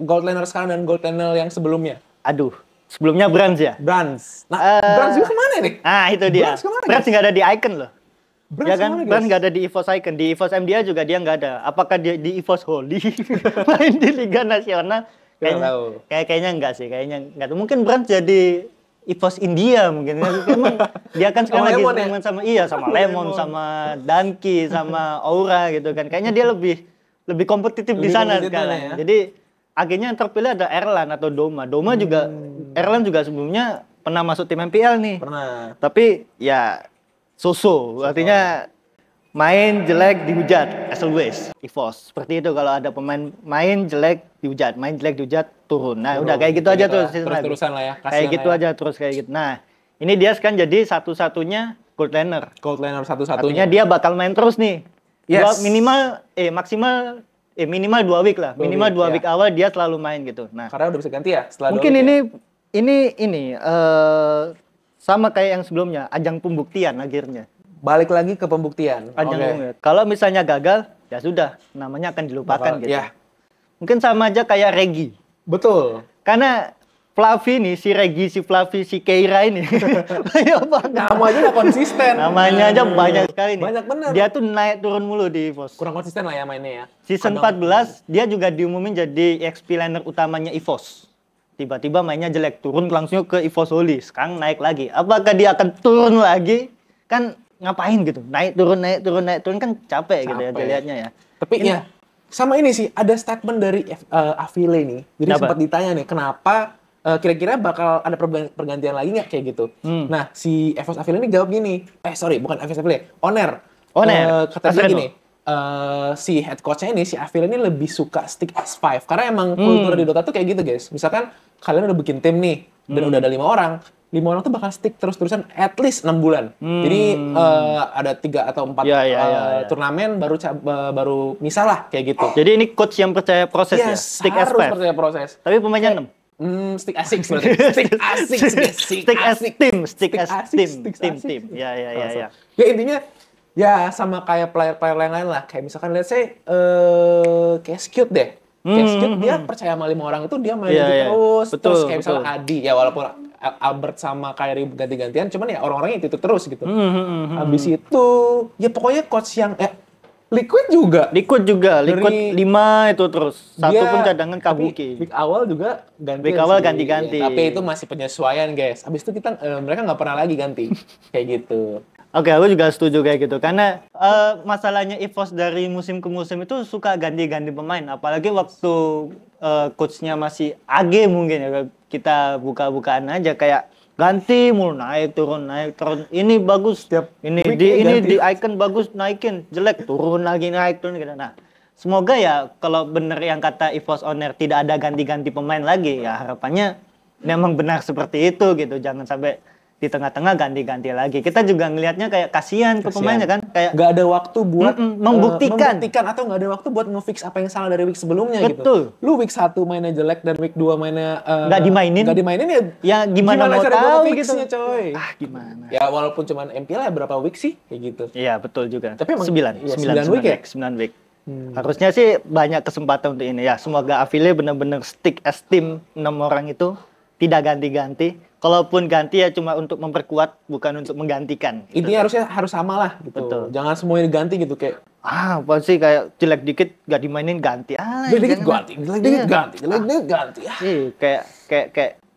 gold laner sekarang dan gold laner yang sebelumnya? Aduh, sebelumnya Brands ya? Brands. Nah, Brands juga kemana nih? Ah, itu dia. Brands kemana, Brands nggak ada di icon loh. Brands Ya kan? kemana, guys? Brands nggak ada di EVOS icon. Di EVOS MDA juga dia nggak ada. Apakah dia di EVOS Holy? Main di Liga Nasional? Kayaknya enggak sih. Kayaknya enggak. Mungkin Brands jadi EVOS India mungkin. Emang dia kan sekarang lagi Lemon ya? main sama Lemon, sama Danki, sama Aura gitu kan. Kayaknya dia lebih kompetitif di Lebih sana kompetitif sekarang. ya. Jadi akhirnya yang terpilih ada Erlan atau Doma. Doma juga Erlan juga sebelumnya pernah masuk tim MPL nih. Pernah. Tapi ya so-so. Artinya main jelek dihujat as always. EVOS. Seperti itu kalau ada pemain main jelek dihujat, turun. Nah, udah kayak gitu aja terus. Terus-terusan lah ya. Kayak gitu aja terus kayak gitu. Nah, ini dia sekarang jadi satu-satunya gold laner. Gold laner Artinya satu-satunya. dia bakal main terus nih. Yes. Minimal 2 week lah. Minimal 2 week ya. awal dia selalu main gitu. Nah, Karena udah bisa ganti ya setelah mungkin 2 week ini sama kayak yang sebelumnya, ajang pembuktian akhirnya. balik lagi ke pembuktian. Ajang Oke. pembuktian. Kalau misalnya gagal, ya sudah, namanya akan dilupakan gitu. Ya, Mungkin sama aja kayak Regi. betul. Karena Flavi nih, si Regi, si Flavi, si Keira ini. Banyak banget. Namanya nggak konsisten. Namanya aja banyak sekali nih. Banyak bener. Dia tuh naik turun mulu di EVOS. Kurang konsisten lah ya mainnya ya. Season 14, dia juga diumumin jadi XP laner utamanya EVOS. Tiba-tiba mainnya jelek, turun langsung ke EVOS Holy. Sekarang naik lagi. Apakah dia akan turun lagi? Kan ngapain gitu? Naik turun kan capek gitu ya dilihatnya ya. Tapi ya, sama ini sih, ada statement dari Avile nih. Jadi Kenapa? sempat ditanya nih, kenapa kira-kira bakal ada pergantian lagi nggak kayak gitu? Nah, si EVOS Avile ini jawab gini. Bukan EVOS Avile, Oner. Kata dia gini, si head coach-nya ini, si Avile ini lebih suka stick S5. Karena emang kultur di Dota tuh kayak gitu, guys. Misalkan kalian udah bikin tim nih, dan udah ada 5 orang. 5 orang tuh bakal stick terus-terusan at least 6 bulan. Jadi ada 3 atau 4 Ya. turnamen baru misal lah kayak gitu. Jadi ini coach yang percaya proses ya, Yes, stick as harus five. percaya proses. Tapi pemainnya 6. Stick as 6 berarti. Stick as 6. Stick as team. Ya. Ya intinya ya sama kayak player-player yang lain lah. Kayak misalkan let's say kayak Skewt deh. Kayak Skewt dia percaya sama 5 orang itu dia main Iya, gitu iya. terus. Betul, Terus kayak betul. misalnya Adi ya walaupun Albert sama Kyrie ganti-gantian cuman ya orang-orangnya itu terus gitu. Habis itu ya pokoknya coach yang Liquid juga. Liquid Dari- 5 itu terus. Satu Dia- pun cadangan tapi Kabuki. Week awal juga ganti. Week awal sih. ganti-ganti. Ya, tapi itu masih penyesuaian, guys. Habis itu mereka nggak pernah lagi ganti. Kayak gitu. Oke, aku juga setuju kayak gitu. Karena masalahnya EVOS dari musim ke musim itu suka ganti-ganti pemain. Apalagi waktu coachnya masih AG mungkin ya. Kita buka-bukaan aja kayak ganti mulu naik turun. Ini bagus ini week di icon bagus naikin, jelek turun lagi naik turun gitu. Nah, semoga ya kalau bener yang kata EVOS Owner tidak ada ganti-ganti pemain lagi ya harapannya memang benar seperti itu gitu. Jangan sampai di tengah-tengah ganti-ganti lagi. Kita juga ngelihatnya kayak kasihan ke pemainnya kan kayak Nggak ada waktu buat membuktikan. atau nggak ada waktu buat ngefix apa yang salah dari week sebelumnya Betul. gitu. Lu week 1 mainnya jelek dan week 2 mainnya Nggak dimainin. ya. Ya gimana mau cara tahu buat gitu. fixnya, coy. Gimana? Ya walaupun cuman MPL ya berapa week sih kayak gitu. Iya, betul juga. Tapi emang- 9 iya, 9 week ya? 9 week. Harusnya sih banyak kesempatan untuk ini ya. Semoga Affiliate benar-benar stick as team 6 orang itu tidak ganti-ganti. Kalaupun ganti ya cuma untuk memperkuat bukan untuk menggantikan. Gitu. Intinya harus sama lah gitu. Betul. Jangan semuanya diganti gitu kayak Apa sih kayak jelek dikit gak dimainin ganti. jelek dikit jangan. ganti, jelek dikit ganti, jelek dikit ganti.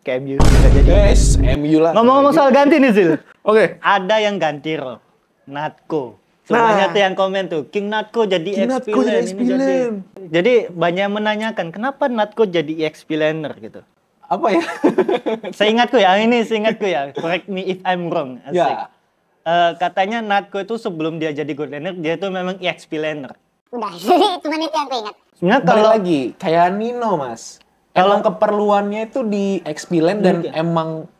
Kayak MU nggak jadi. Yes, MU lah. Ngomong-ngomong soal ganti nih Zil. Oke. Ada yang ganti role. Natko. Nah. Semuanya tuh yang komen tuh, King Natko jadi King EXP Natko jadi lane, EXP ini lane. Jadi banyak yang menanyakan kenapa Natko jadi EXP laner gitu. Apa ya? Seingatku ya, correct me if I'm wrong. Asik. Ya. Katanya Natko itu sebelum dia jadi god laner, dia itu memang EXP laner. Udah, jadi cuma itu yang aku ingat. Sebenarnya Balik kalau lagi, kayak Nino, Mas. Emang keperluannya itu di XP lane dan emang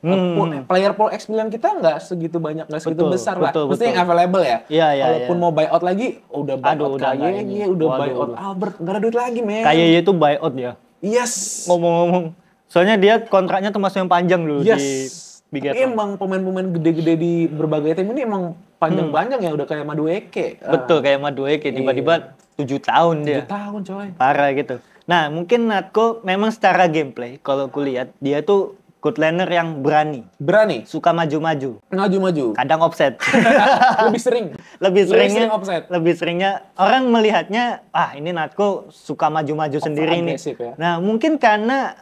player pool XP lane kita nggak segitu banyak, nggak segitu Betul, besar lah. betul, Mesti yang betul. available ya. Iya, iya, Kalaupun iya. mau buyout lagi, udah buyout udah nggak ini. KYY, udah Waduh, buyout waduh. Albert, nggak ada duit lagi, men. KYY itu buyout ya. Yes. Ngomong-ngomong, soalnya dia kontraknya termasuk yang panjang dulu di Yes. Big Tapi Apple. emang pemain-pemain gede-gede di berbagai tim ini emang panjang-panjang ya, udah kayak Madueke. Betul kayak Madueke tiba-tiba 7 tahun dia. 7 tahun, coy. Parah gitu. Nah, mungkin Natko memang secara gameplay kalau kulihat dia tuh good laner yang berani, Berani, suka maju-maju, maju-maju. kadang offset. Lebih sering. lebih sering seringnya offset. lebih seringnya orang melihatnya ini Natko suka maju-maju sendiri nih. agresif ya. Nah, mungkin karena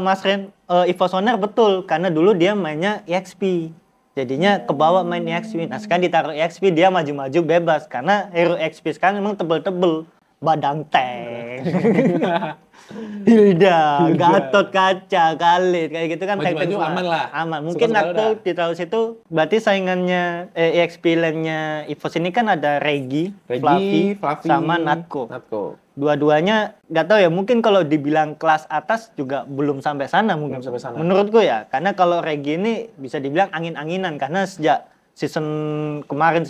Mas Ren EVOS Owner betul karena dulu dia mainnya EXP. Jadinya kebawa main EXP. Nah, sekarang ditaruh EXP dia maju-maju bebas karena hero EXP sekarang memang tebel-tebel. Badang tank. Hilda, Gatot Kaca, Khalid kayak gitu kan Maju-maju tank-tank semua. aman lah. Aman. Mungkin Suka-suka Natko udah. ditaruh situ berarti saingannya EXP lane-nya EVOS ini kan ada Regi, Fluffy, sama Natko. Dua-duanya nggak tahu ya, mungkin kalau dibilang kelas atas juga belum sampai sana mungkin. Belum sampai sana. Menurutku ya, karena kalau Regi ini bisa dibilang angin-anginan karena sejak season kemarin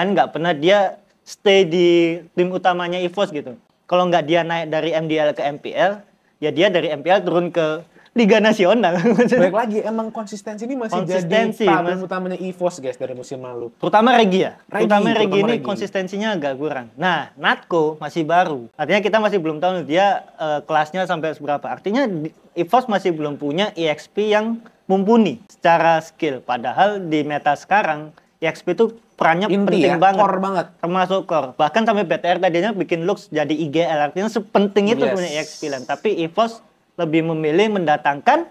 nggak pernah dia stay di tim utamanya EVOS gitu. Kalau nggak dia naik dari MDL ke MPL, ya dia dari MPL turun ke Liga Nasional. Balik lagi, emang konsistensi ini masih Konsistensi, jadi problem Mas. utamanya EVOS, guys, dari musim lalu. Terutama Regi ya. Terutama Regi terutama ini Regi. konsistensinya agak kurang. Nah, Natko masih baru. Artinya kita masih belum tahu dia kelasnya sampai seberapa. Artinya EVOS masih belum punya EXP yang mumpuni secara skill. Padahal di meta sekarang EXP itu perannya Inti penting ya, banget. core banget. Termasuk core. Bahkan sampai BTR tadinya bikin Lux jadi IGL. Artinya sepenting itu Yes. punya EXP lain. Tapi EVOS lebih memilih mendatangkan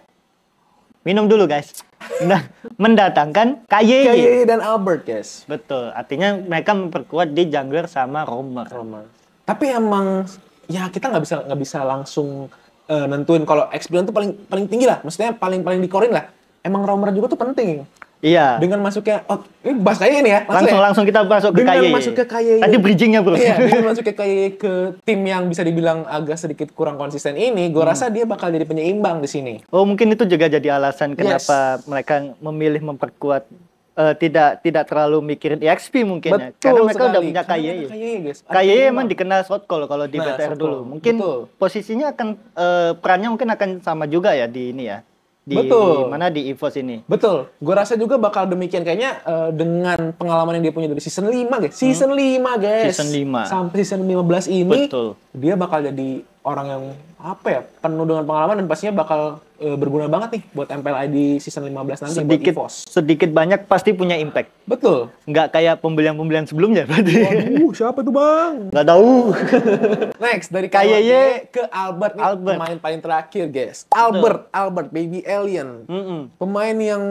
minum dulu guys. Nah, mendatangkan KYY. KYY dan Albert, guys. Betul, artinya mereka memperkuat di jungler sama roamer. Tapi emang ya kita nggak bisa langsung nentuin kalau experience itu paling tinggi lah. Maksudnya paling dikorin lah. Emang roamer juga tuh penting. Iya. Dengan masuknya, ini bahas KYE nih ya. Langsung kita masuk ke dengan KYE. masuk ke KYE. Tadi bridgingnya bro. Iya, dengan masuk ke KYE ke tim yang bisa dibilang agak sedikit kurang konsisten ini, gue rasa dia bakal jadi penyeimbang di sini. Oh mungkin itu juga jadi alasan kenapa mereka memilih memperkuat tidak terlalu mikirin EXP mungkin ya. Karena mereka udah punya KYE. KYE emang dikenal short call kalau di BTR dulu. Mungkin posisinya akan perannya mungkin akan sama juga ya di ini ya. Di mana di EVOS ini. Betul. Gue rasa juga bakal demikian kayaknya dengan pengalaman yang dia punya dari season 5 guys. Season 5 guys. Season 5. Sampai season 15 ini dia bakal jadi orang yang penuh dengan pengalaman dan pastinya bakal berguna banget nih buat MPLI di season 15 nanti buat EVOS. Sedikit banyak pasti punya impact. Betul. Nggak kayak pembelian-pembelian sebelumnya berarti. Waduh, siapa tuh bang? Nggak tahu. Next, dari KYE ke Albert nih, pemain paling terakhir guys. Albert, Baby Alien. Pemain yang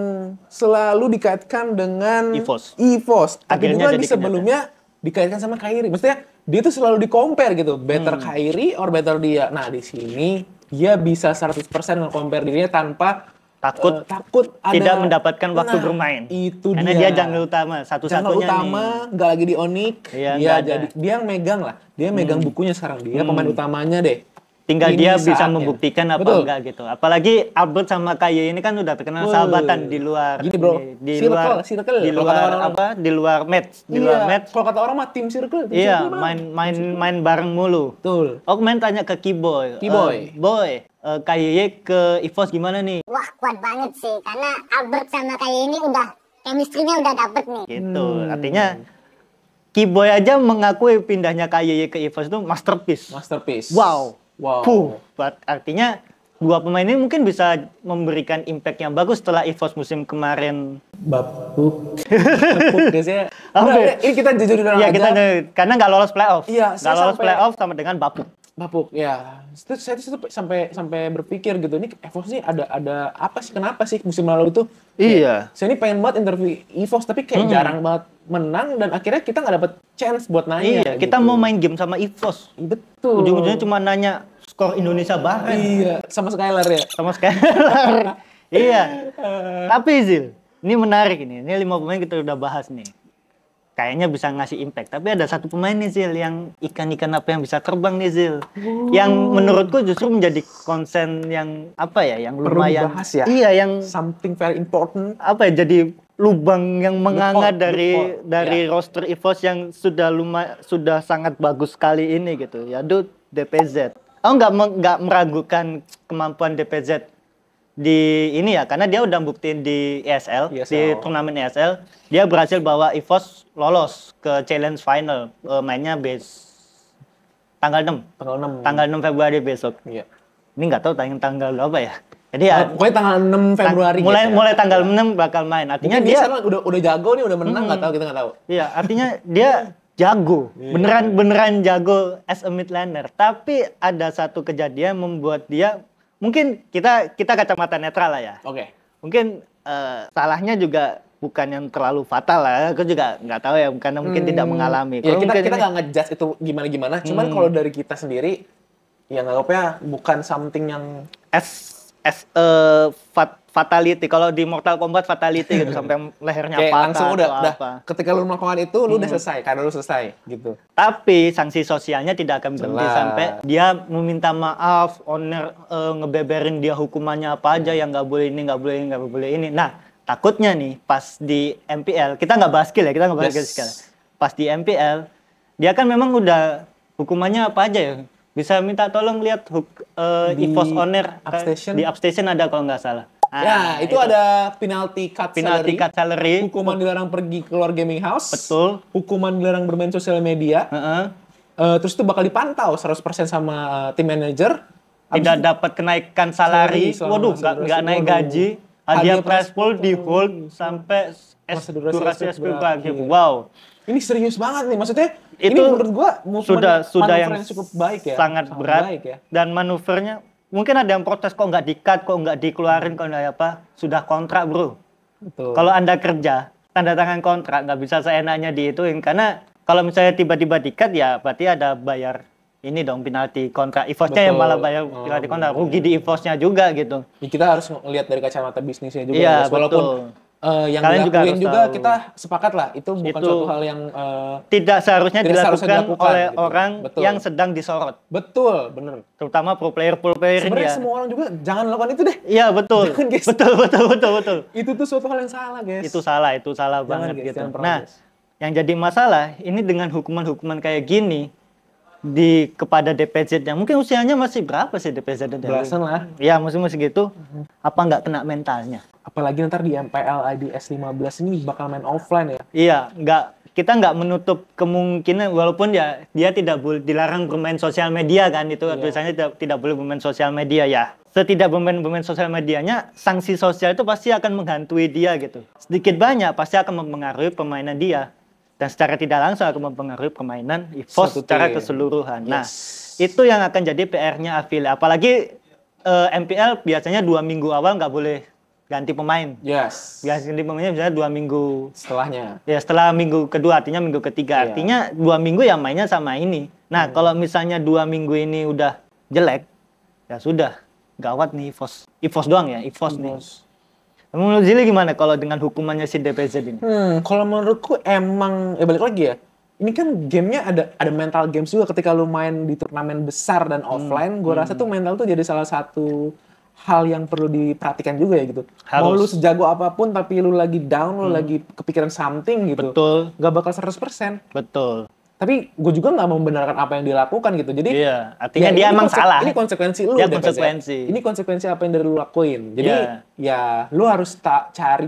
selalu dikaitkan dengan EVOS. Tapi juga di sebelumnya dikaitkan sama Kairi. Maksudnya dia tuh selalu di-compare gitu. Better Kairi or better dia. Nah, di sini dia bisa 100% nge-compare dirinya tanpa takut ada, tidak mendapatkan waktu bermain. Itu karena dia jungle utama, satu-satunya jungle utama, nggak lagi di Onyx. Iya, dia yang megang lah. Dia megang bukunya sekarang. Dia pemain utamanya deh. Tinggal dia bisa membuktikan apa enggak gitu. Apalagi Albert sama KYE ini kan udah terkenal sahabatan di luar. Gini bro, di luar match. Kalau kata orang mah tim circle. Iya, main bareng mulu. Betul. Aku main tanya ke Kiboy. Boy, KYE ke EVOS gimana nih? Wah, kuat banget sih. Karena Albert sama KYE ini udah chemistry-nya udah dapet nih. Gitu. Artinya Kiboy aja mengakui pindahnya KYE ke EVOS itu masterpiece. Wow. Artinya dua pemain ini mungkin bisa memberikan impact yang bagus setelah EVOS musim kemarin. Bapuk guys ya. Ini kita jujur aja. Karena nggak lolos playoff. Iya, nggak lolos playoff sama dengan bapuk ya. Saya tuh sampai berpikir gitu, ini EVOS nih ada apa sih, kenapa sih musim lalu itu? Iya. Saya ini pengen banget interview EVOS tapi kayak jarang banget menang dan akhirnya kita nggak dapet chance buat nanya. Iya, kita mau main game sama EVOS. Betul. Ujung-ujungnya cuma nanya skor Indonesia Bahrain. Iya, sama Skylar ya. Iya. Tapi Zil, ini menarik ini. Ini 5 pemain kita udah bahas nih. Kayaknya bisa ngasih impact. Tapi ada satu pemain nih Zil yang ikan-ikan apa yang bisa terbang nih Zil. Yang menurutku justru menjadi konsen yang yang lumayan. Perlu dibahas ya. Iya, yang something very important. Jadi lubang yang menganga dari roster EVOS yang sudah sangat bagus sekali ini gitu. Yaitu DPZ. Aku nggak meragukan kemampuan DPZ di ini ya, karena dia udah buktiin di ESL, di turnamen ESL, dia berhasil bawa EVOS lolos ke challenge final, mainnya tanggal 6 Februari besok. Iya. Ini nggak tahu tanggal berapa ya. Jadi pokoknya tanggal 6 Februari. Mulai tanggal 6 bakal main. Artinya dia udah jago nih, udah menang, nggak tahu, kita nggak tahu. Iya, artinya dia jago, beneran jago as a mid laner. Tapi ada satu kejadian membuat dia, mungkin kita kacamata netral lah ya. Oke. Mungkin salahnya juga bukan yang terlalu fatal lah. Aku juga nggak tahu ya, karena mungkin tidak mengalami. Ya, kita nggak ngejudge itu gimana. Cuman kalau dari kita sendiri, ya nganggapnya bukan something yang fatality. Kalau di Mortal Kombat fatality gitu sampai lehernya patah langsung udah ketika lu melakukan itu lu udah selesai, karena lu selesai gitu. Tapi sanksi sosialnya tidak akan berhenti sampai dia meminta maaf, owner ngebeberin dia hukumannya apa aja, yang nggak boleh ini. Nah, takutnya nih pas di MPL, kita nggak bahas skill ya, kita nggak bahas skill. Pas di MPL dia kan memang udah hukumannya apa aja ya. Bisa minta tolong lihat EVOS owner di Upstation ada kalau nggak salah. Itu ada penalty cut salary. Hukuman dilarang pergi keluar gaming house. Betul. Hukuman dilarang bermain sosial media. Terus itu bakal dipantau 100% sama tim manager. Tidak dapat kenaikan salary. Waduh, nggak naik gaji. Hadiah prize pool di hold sampai durasi SPP lagi. Wow. Ini serius banget nih, maksudnya itu ini menurut gua sudah yang cukup baik ya, sangat berat baik ya. Dan manuvernya mungkin ada yang protes, kok nggak di-cut, kok nggak dikeluarin, kok nggak apa, sudah kontrak bro. Betul. Kalau Anda kerja tanda tangan kontrak, nggak bisa seenaknya diituin, karena kalau misalnya tiba-tiba di-cut ya berarti ada bayar ini dong penalti kontrak. EVOS-nya yang malah bayar penalti kontrak, rugi di EVOS-nya juga gitu. Ya, kita harus melihat dari kacamata bisnisnya juga. Iya, walaupun Yang Kalian juga dilakuin harus juga tahu. kita sepakat lah itu bukan Itu suatu hal yang tidak seharusnya tidak seharusnya dilakukan oleh gitu. orang Betul. yang sedang disorot, betul, bener. terutama pro player ini Sebenarnya ya. semua orang juga jangan lakukan itu deh. Iya betul. Jangan, guys. betul. Itu tuh suatu hal yang salah, guys. Itu salah Jangan, banget guys, gitu. jangan pernah, Nah, guys. yang jadi masalah ini dengan hukuman-hukuman kayak gini kepada DPZ yang mungkin usianya masih berapa sih DPZ? Belasan lah. Ya, masih gitu. Apa nggak kena mentalnya? Apalagi ntar di MPL IDS 15 ini bakal main offline ya. Iya, kita nggak menutup kemungkinan walaupun ya dia tidak boleh dilarang bermain sosial media kan itu tulisannya tidak boleh bermain sosial media ya. Setidak bermain sosial medianya, sanksi sosial itu pasti akan menghantui dia gitu. Sedikit banyak pasti akan mempengaruhi permainan dia. Dan secara tidak langsung akan mempengaruhi permainan EVOS Satu secara tim. keseluruhan. Nah, Yes. itu yang akan jadi PR-nya affiliate. Apalagi MPL biasanya 2 minggu awal nggak boleh ganti pemain. Yes. Ganti pemainnya biasanya 2 minggu Setelahnya. ya setelah minggu kedua, artinya minggu ketiga. Iya. Artinya 2 minggu ya mainnya sama ini. Nah, kalau misalnya 2 minggu ini udah jelek, ya sudah. Gawat nih EVOS. EVOS doang ya, EVOS nih. Menurut Zili gimana kalau dengan hukumannya si DPZ ini? Kalau menurutku emang balik lagi ya. Ini kan gamenya ada mental games juga ketika lu main di turnamen besar dan offline. Gue rasa tuh mental tuh jadi salah satu hal yang perlu diperhatikan juga ya gitu. Mau lu sejago apapun tapi lu lagi down, lu lagi kepikiran something gitu. Betul. Gak bakal 100%. Betul. Tapi gue juga nggak membenarkan apa yang dilakukan gitu. Jadi Iya, artinya ya, dia ini emang salah. Ini konsekuensi lu. Dia DPZ. konsekuensi. Ini konsekuensi apa yang dari lu lakuin. Jadi Iya. ya lu harus cari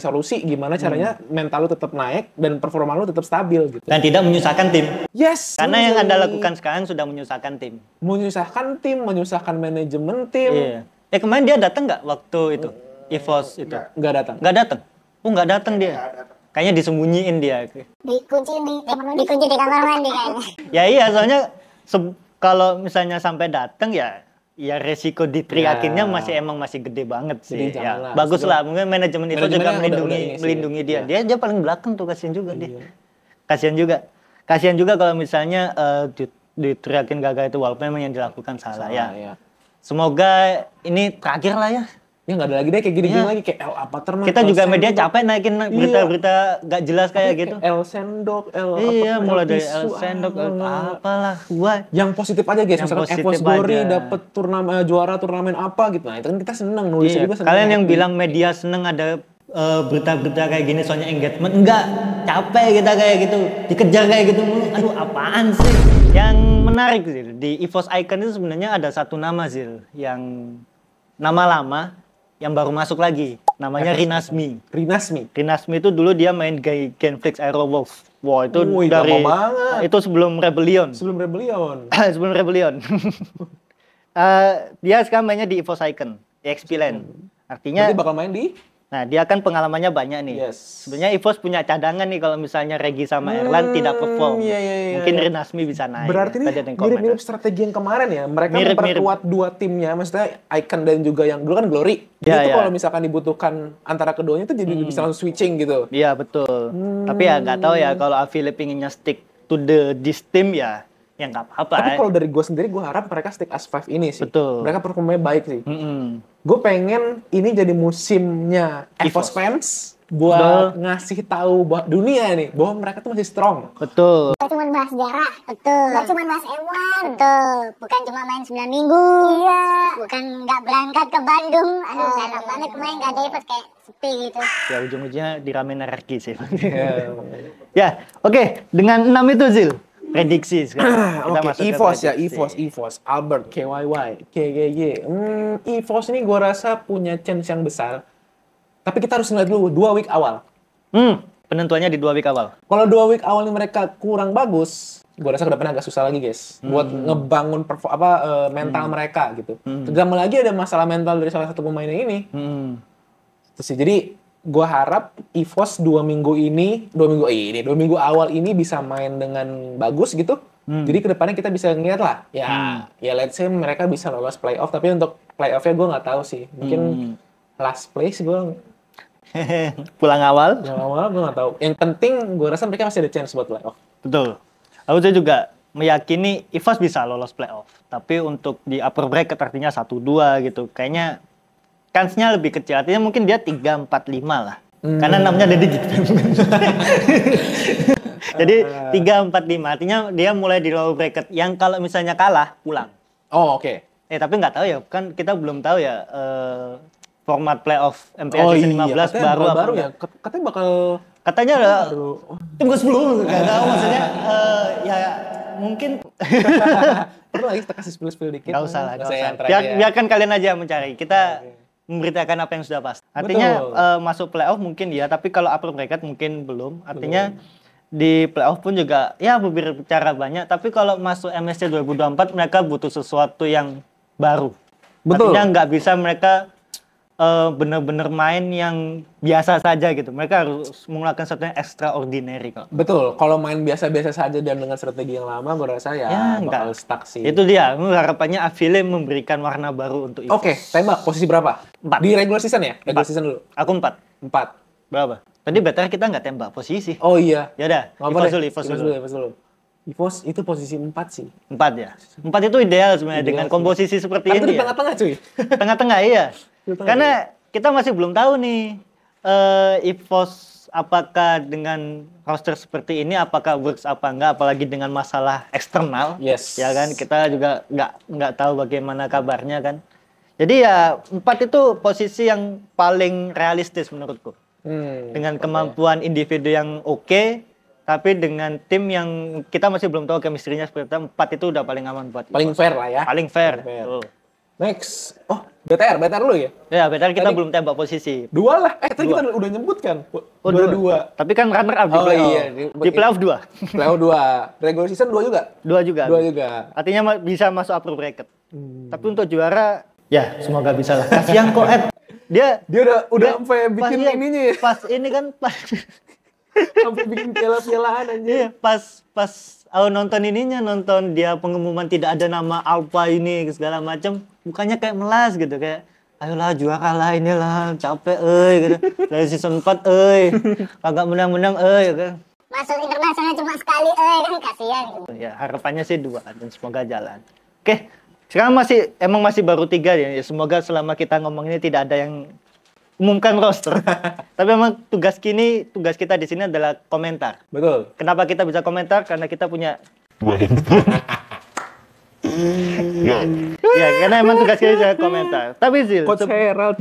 solusi gimana caranya mental lu tetap naik dan performa lu tetap stabil gitu. Dan tidak menyusahkan tim. Yes. Karena yang betul. Anda lakukan sekarang sudah menyusahkan tim. Menyusahkan tim, menyusahkan manajemen tim. Iya. Kemarin dia datang nggak waktu itu? EVOS itu? Nggak datang. Nggak datang? Oh, nggak datang dia. Kayaknya disembunyiin dia. Dikunci di kamar mandi kayaknya. Ya iya, soalnya kalau misalnya sampai datang ya resiko diteriakinnya masih gede banget sih. Jadi Ya, janganlah. bagus lah, mungkin manajemen itu juga Manajemennya udah ini sih. melindungi dia. Iya. Dia paling belakang tuh, kasihan juga dia. Kasihan juga. Kasihan juga kalau misalnya diteriakin gagal itu walaupun memang yang dilakukan salah ya. Iya. Semoga ini terakhir lah ya. Ya nggak ada lagi deh kayak gini-gini Iya. lagi kayak El Avatar mah. Kita El juga media Sendok. capek naikin berita-berita gak jelas kayak gitu. El Sendok, El Iya, apa, mulai dari Tisu, El Sendok, apalah. apalah, gua. Yang positif aja guys, Yang misalkan positif EVOS Glory aja. dapet juara turnamen apa gitu. Nah, itu kan kita seneng nulisnya Iya. juga seneng. Kalian yang bilang media seneng ada berita-berita kayak gini soalnya engagement, enggak, capek kita kayak gitu, dikejar kayak gitu mulu. Aduh, apaan sih? Yang menarik sih di EVOS Icon itu sebenarnya ada satu nama sih yang nama lama yang baru masuk lagi. Namanya Rinasmi. Rinasmi itu dulu dia main Genflix Aerowolf. Wah, itu Wih, dari lama banget. itu sebelum Rebellion. Sebelum Rebellion. Sebelum Rebellion. Dia sekarang mainnya di EVOS Icon, EXP Land. Artinya Berarti bakal main di nah, dia kan pengalamannya banyak nih. Yes. Sebenarnya EVOS punya cadangan nih kalau misalnya Regi sama Erlan tidak perform. iya, Mungkin iya. Rinasmi bisa naik. Berarti ya. ini Tadi ada yang komen. mirip-mirip strategi yang kemarin ya. Mereka Mirip-mirip. memperkuat dua timnya, maksudnya Icon dan juga yang dulu kan Glory. Jadi Ya, itu ya. kalau misalkan dibutuhkan antara keduanya itu jadi bisa langsung switching gitu. Iya, betul. Tapi ya nggak tahu ya kalau affiliate pinginnya stick to this team ya nggak apa-apa. Tapi kalau dari gue sendiri, gue harap mereka stick as 5 ini sih. Betul. Mereka performanya baik sih. Mm-mm. Gue pengen ini jadi musimnya EVOS fans buat ngasih tahu buat dunia nih bahwa mereka tuh masih strong. Betul. Gak cuma bahas sejarah, betul. Gak cuma bahas M1, betul. Bukan cuma main 9 minggu, iya. Bukan nggak berangkat ke Bandung. Aduh, sayang banget kemarin gak ada event kayak sepi gitu. Ya ujung-ujungnya diramein Regi sih. Ya, oke. Dengan 6 itu Zil. Prediksi sekarang. Kita Oke, masuk ke EVOS ya, prediksi. EVOS, Albert, KYY, KGY. EVOS ini gue rasa punya chance yang besar. Tapi kita harus ngeliat dulu 2 week awal. Penentuannya di 2 week awal. Kalau 2 week awal ini mereka kurang bagus, gue rasa kedepannya agak susah lagi guys. Buat ngebangun mental mereka gitu. Terutama lagi ada masalah mental dari salah satu pemainnya ini. Terus sih, jadi gue harap EVOS 2 minggu awal ini bisa main dengan bagus gitu. Jadi kedepannya kita bisa ngeliat lah, ya let's say mereka bisa lolos playoff. Tapi untuk playoffnya gue nggak tahu sih. Mungkin last place gue Pulang awal. yang awal gue nggak tahu. Yang penting gue rasa mereka masih ada chance buat playoff. Betul. Lalu saya juga meyakini EVOS bisa lolos playoff. Tapi untuk di upper bracket artinya 1-2 gitu. Kayaknya kansnya lebih kecil. Artinya mungkin dia 3-4-5 lah. Karena namanya ada digit. Jadi 3, 4, 5. Artinya dia mulai di lower bracket. Yang kalau misalnya kalah, pulang. Oh, oke. Tapi nggak tahu ya. Kan kita belum tahu ya format playoff MPL season 15 katanya baru apa baru enggak. ya. Katanya bakal Katanya ada tim ke-10. Nggak tahu maksudnya. Ya mungkin. perlu lagi kita kasih spill dikit. Nggak usah lah. Nggak Nggak usah usah. yang terakhir ya. Biarkan kalian aja mencari. Kita memberitakan apa yang sudah pasti. Artinya masuk playoff mungkin ya, tapi kalau upper bracket mungkin belum. Artinya di playoff pun juga ya berbicara banyak, tapi kalau masuk MSC 2024 mereka butuh sesuatu yang baru. Betul. Artinya nggak bisa mereka benar-benar main yang biasa saja gitu. Mereka harus mengeluarkan sesuatu yang extraordinary kok. Betul, kalau main biasa-biasa saja dan dengan strategi yang lama, gue rasa ya bakal stuck sih. Itu dia, harapannya Avile memberikan warna baru untuk itu. Oke, tembak posisi berapa? 4. Di regular season ya? Regular season dulu. Aku 4. 4. Berapa? Tadi better kita nggak tembak posisi. Oh iya. Ya udah, Ivos dulu. Ivos itu posisi 4 sih. 4 ya. 4 itu ideal sebenarnya dengan komposisi seperti Kan itu ini. di tengah-tengah cuy. Tengah-tengah iya. Karena kita masih belum tahu nih Ivos apakah dengan roster seperti ini apakah works apa enggak, apalagi dengan masalah eksternal. Yes. Ya kan, kita juga nggak tahu bagaimana kabarnya kan. Jadi ya 4 itu posisi yang paling realistis menurutku. Dengan kemampuan individu yang oke, tapi dengan tim yang kita masih belum tahu chemistry-nya seperti apa, 4 itu udah paling aman buat Paling fair lah ya. Paling fair. Next. Oh, BTR dulu ya? Ya, betul kita belum tembak posisi. 2 lah. Tadi kita udah nyebut kan. Dua. Tapi kan runner up di playoff. Iya. Di playoff 2. Playoff 2. Regular season 2 juga? 2 juga. 2 juga. Artinya bisa masuk upper bracket. Tapi untuk juara, ya semoga bisa lah. Kasihan kok Ed. Dia udah sampai bikin ininya ya. Pas ini kan sampai bikin piala-pialaan aja. Iya, pas aku nonton dia pengumuman tidak ada nama Alpha ini segala macam, mukanya kayak melas gitu, kayak ayolah juara lah inilah, capek gitu. Dari season 4 kagak menang-menang gitu. Masuk internasional cuma sekali kan kasihan. Ya, harapannya sih 2 dan semoga jalan. Oke. Sekarang masih baru 3 ya. Semoga selama kita ngomong ini tidak ada yang umumkan roster. Tapi memang tugas kita di sini adalah komentar. Betul. Kenapa kita bisa komentar? Karena kita punya ya, karena emang tugas kita bisa komentar. Tapi Zil, Coach Herald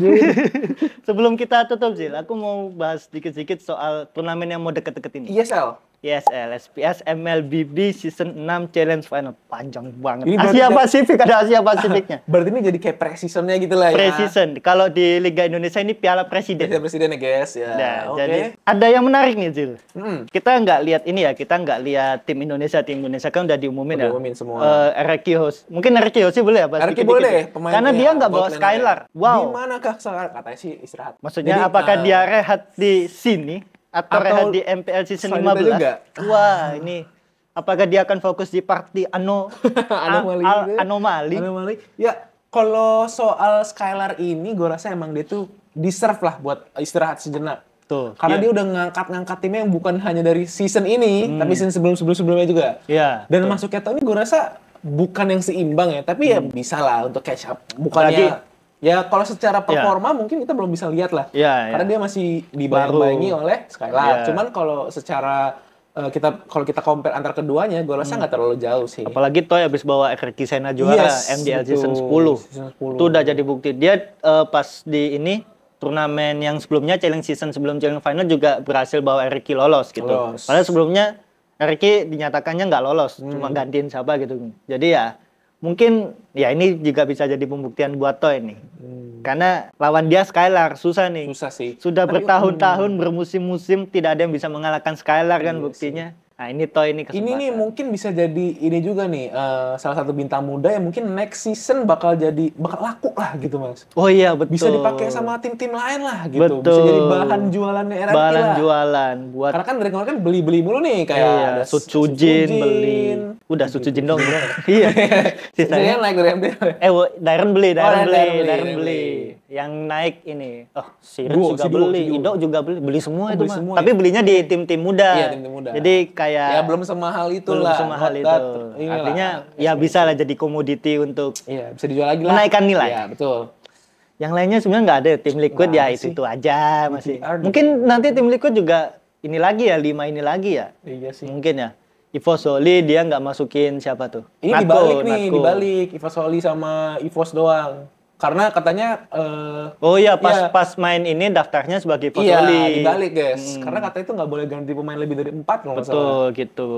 sebelum kita tutup Zil, aku mau bahas sedikit soal turnamen yang mau deket-deket ini. ESL. ESL, SPS, MLBB Season 6 Challenge Final. Panjang banget. Ini Asia Pasifik, ada Asia Pasifiknya. Berarti ini jadi kayak pre-seasonnya gitu lah ya. Pre-season. Kalau di Liga Indonesia ini Piala Presiden. Piala Presiden ya guys. Ya. Nah, Oke. jadi ada yang menarik nih Zil. Kita nggak lihat ini ya, kita nggak lihat tim Indonesia kan udah diumumin Udah ya. diumumin semua. Ricky Host. Mungkin Ricky Host boleh ya? Ricky boleh deh. Karena dia nggak bawa Skylar. Wow. Gimana kah Skylar? Katanya sih istirahat. Maksudnya Jadi, apakah dia rehat di sini? Atau rehat di MPL season 15 juga? Wah, ini apakah dia akan fokus di party anomali? Ya, kalau soal Skylar ini gue rasa emang dia tuh deserve lah buat istirahat sejenak. Tuh. Karena dia udah ngangkat timnya yang bukan hanya dari season ini, tapi season sebelumnya juga. Iya. Dan masuknya tahun ini gue rasa bukan yang seimbang ya, tapi ya bisa lah untuk catch up. Bukannya ya kalau secara performa mungkin kita belum bisa lihat lah. Karena dia masih dibayang-bayangi oleh Skylar. Cuman kalau secara kalau kita compare antar keduanya, gue rasa nggak terlalu jauh sih. Apalagi Toy habis bawa Ricky Sena juara MDL season 10. Itu udah jadi bukti. Dia pas di ini turnamen yang sebelumnya sebelum challenge final juga berhasil bawa Ricky lolos gitu. Padahal sebelumnya Ricky dinyatakannya nggak lolos, cuma gantiin siapa gitu. Jadi ya mungkin ya ini juga bisa jadi pembuktian buat Toy nih. Karena lawan dia Skylar susah nih. Susah sih. Sudah bertahun-tahun bermusim-musim tidak ada yang bisa mengalahkan Skylar kan buktinya. Nah, ini Toy ini kesempatan. Ini nih mungkin bisa jadi ini juga nih salah satu bintang muda yang mungkin next season bakal laku lah gitu Mas. Oh iya betul. Bisa dipakai sama tim-tim lain lah gitu. Betul. Bisa jadi bahan jualannya RRQ lah. Bahan jualan buat. Karena kan dari kemarin kan beli-beli mulu nih kayak ada Sucujin beli. Udah Sucujin dong. Iya. Sisanya naik dari MPL. Darren beli. Yang naik ini. Oh, Siren juga beli, Ido juga beli semua itu mah. Tapi belinya di tim-tim muda. Iya, tim-tim muda. Jadi kayak ya belum semahal itu lah. Artinya ya bisa lah jadi komoditi untuk bisa dijual lagi lah. Menaikkan nilai. Iya, betul. Yang lainnya sebenarnya nggak ada. Tim Liquid Nggak ya ada sih. itu aja masih. DPR juga. Mungkin nanti tim Liquid juga ini lagi ya, 5 ini lagi ya. Iya sih. Mungkin ya. Ivo Soli dia nggak masukin siapa tuh? Ini dibalik Ivo Soli sama Ivos doang. Karena katanya Oh iya, iya. pas main ini daftarnya sebagai Ivo iya, Soli. dibalik guys. Karena katanya itu nggak boleh ganti pemain lebih dari 4 kalau nggak salah. Betul gitu.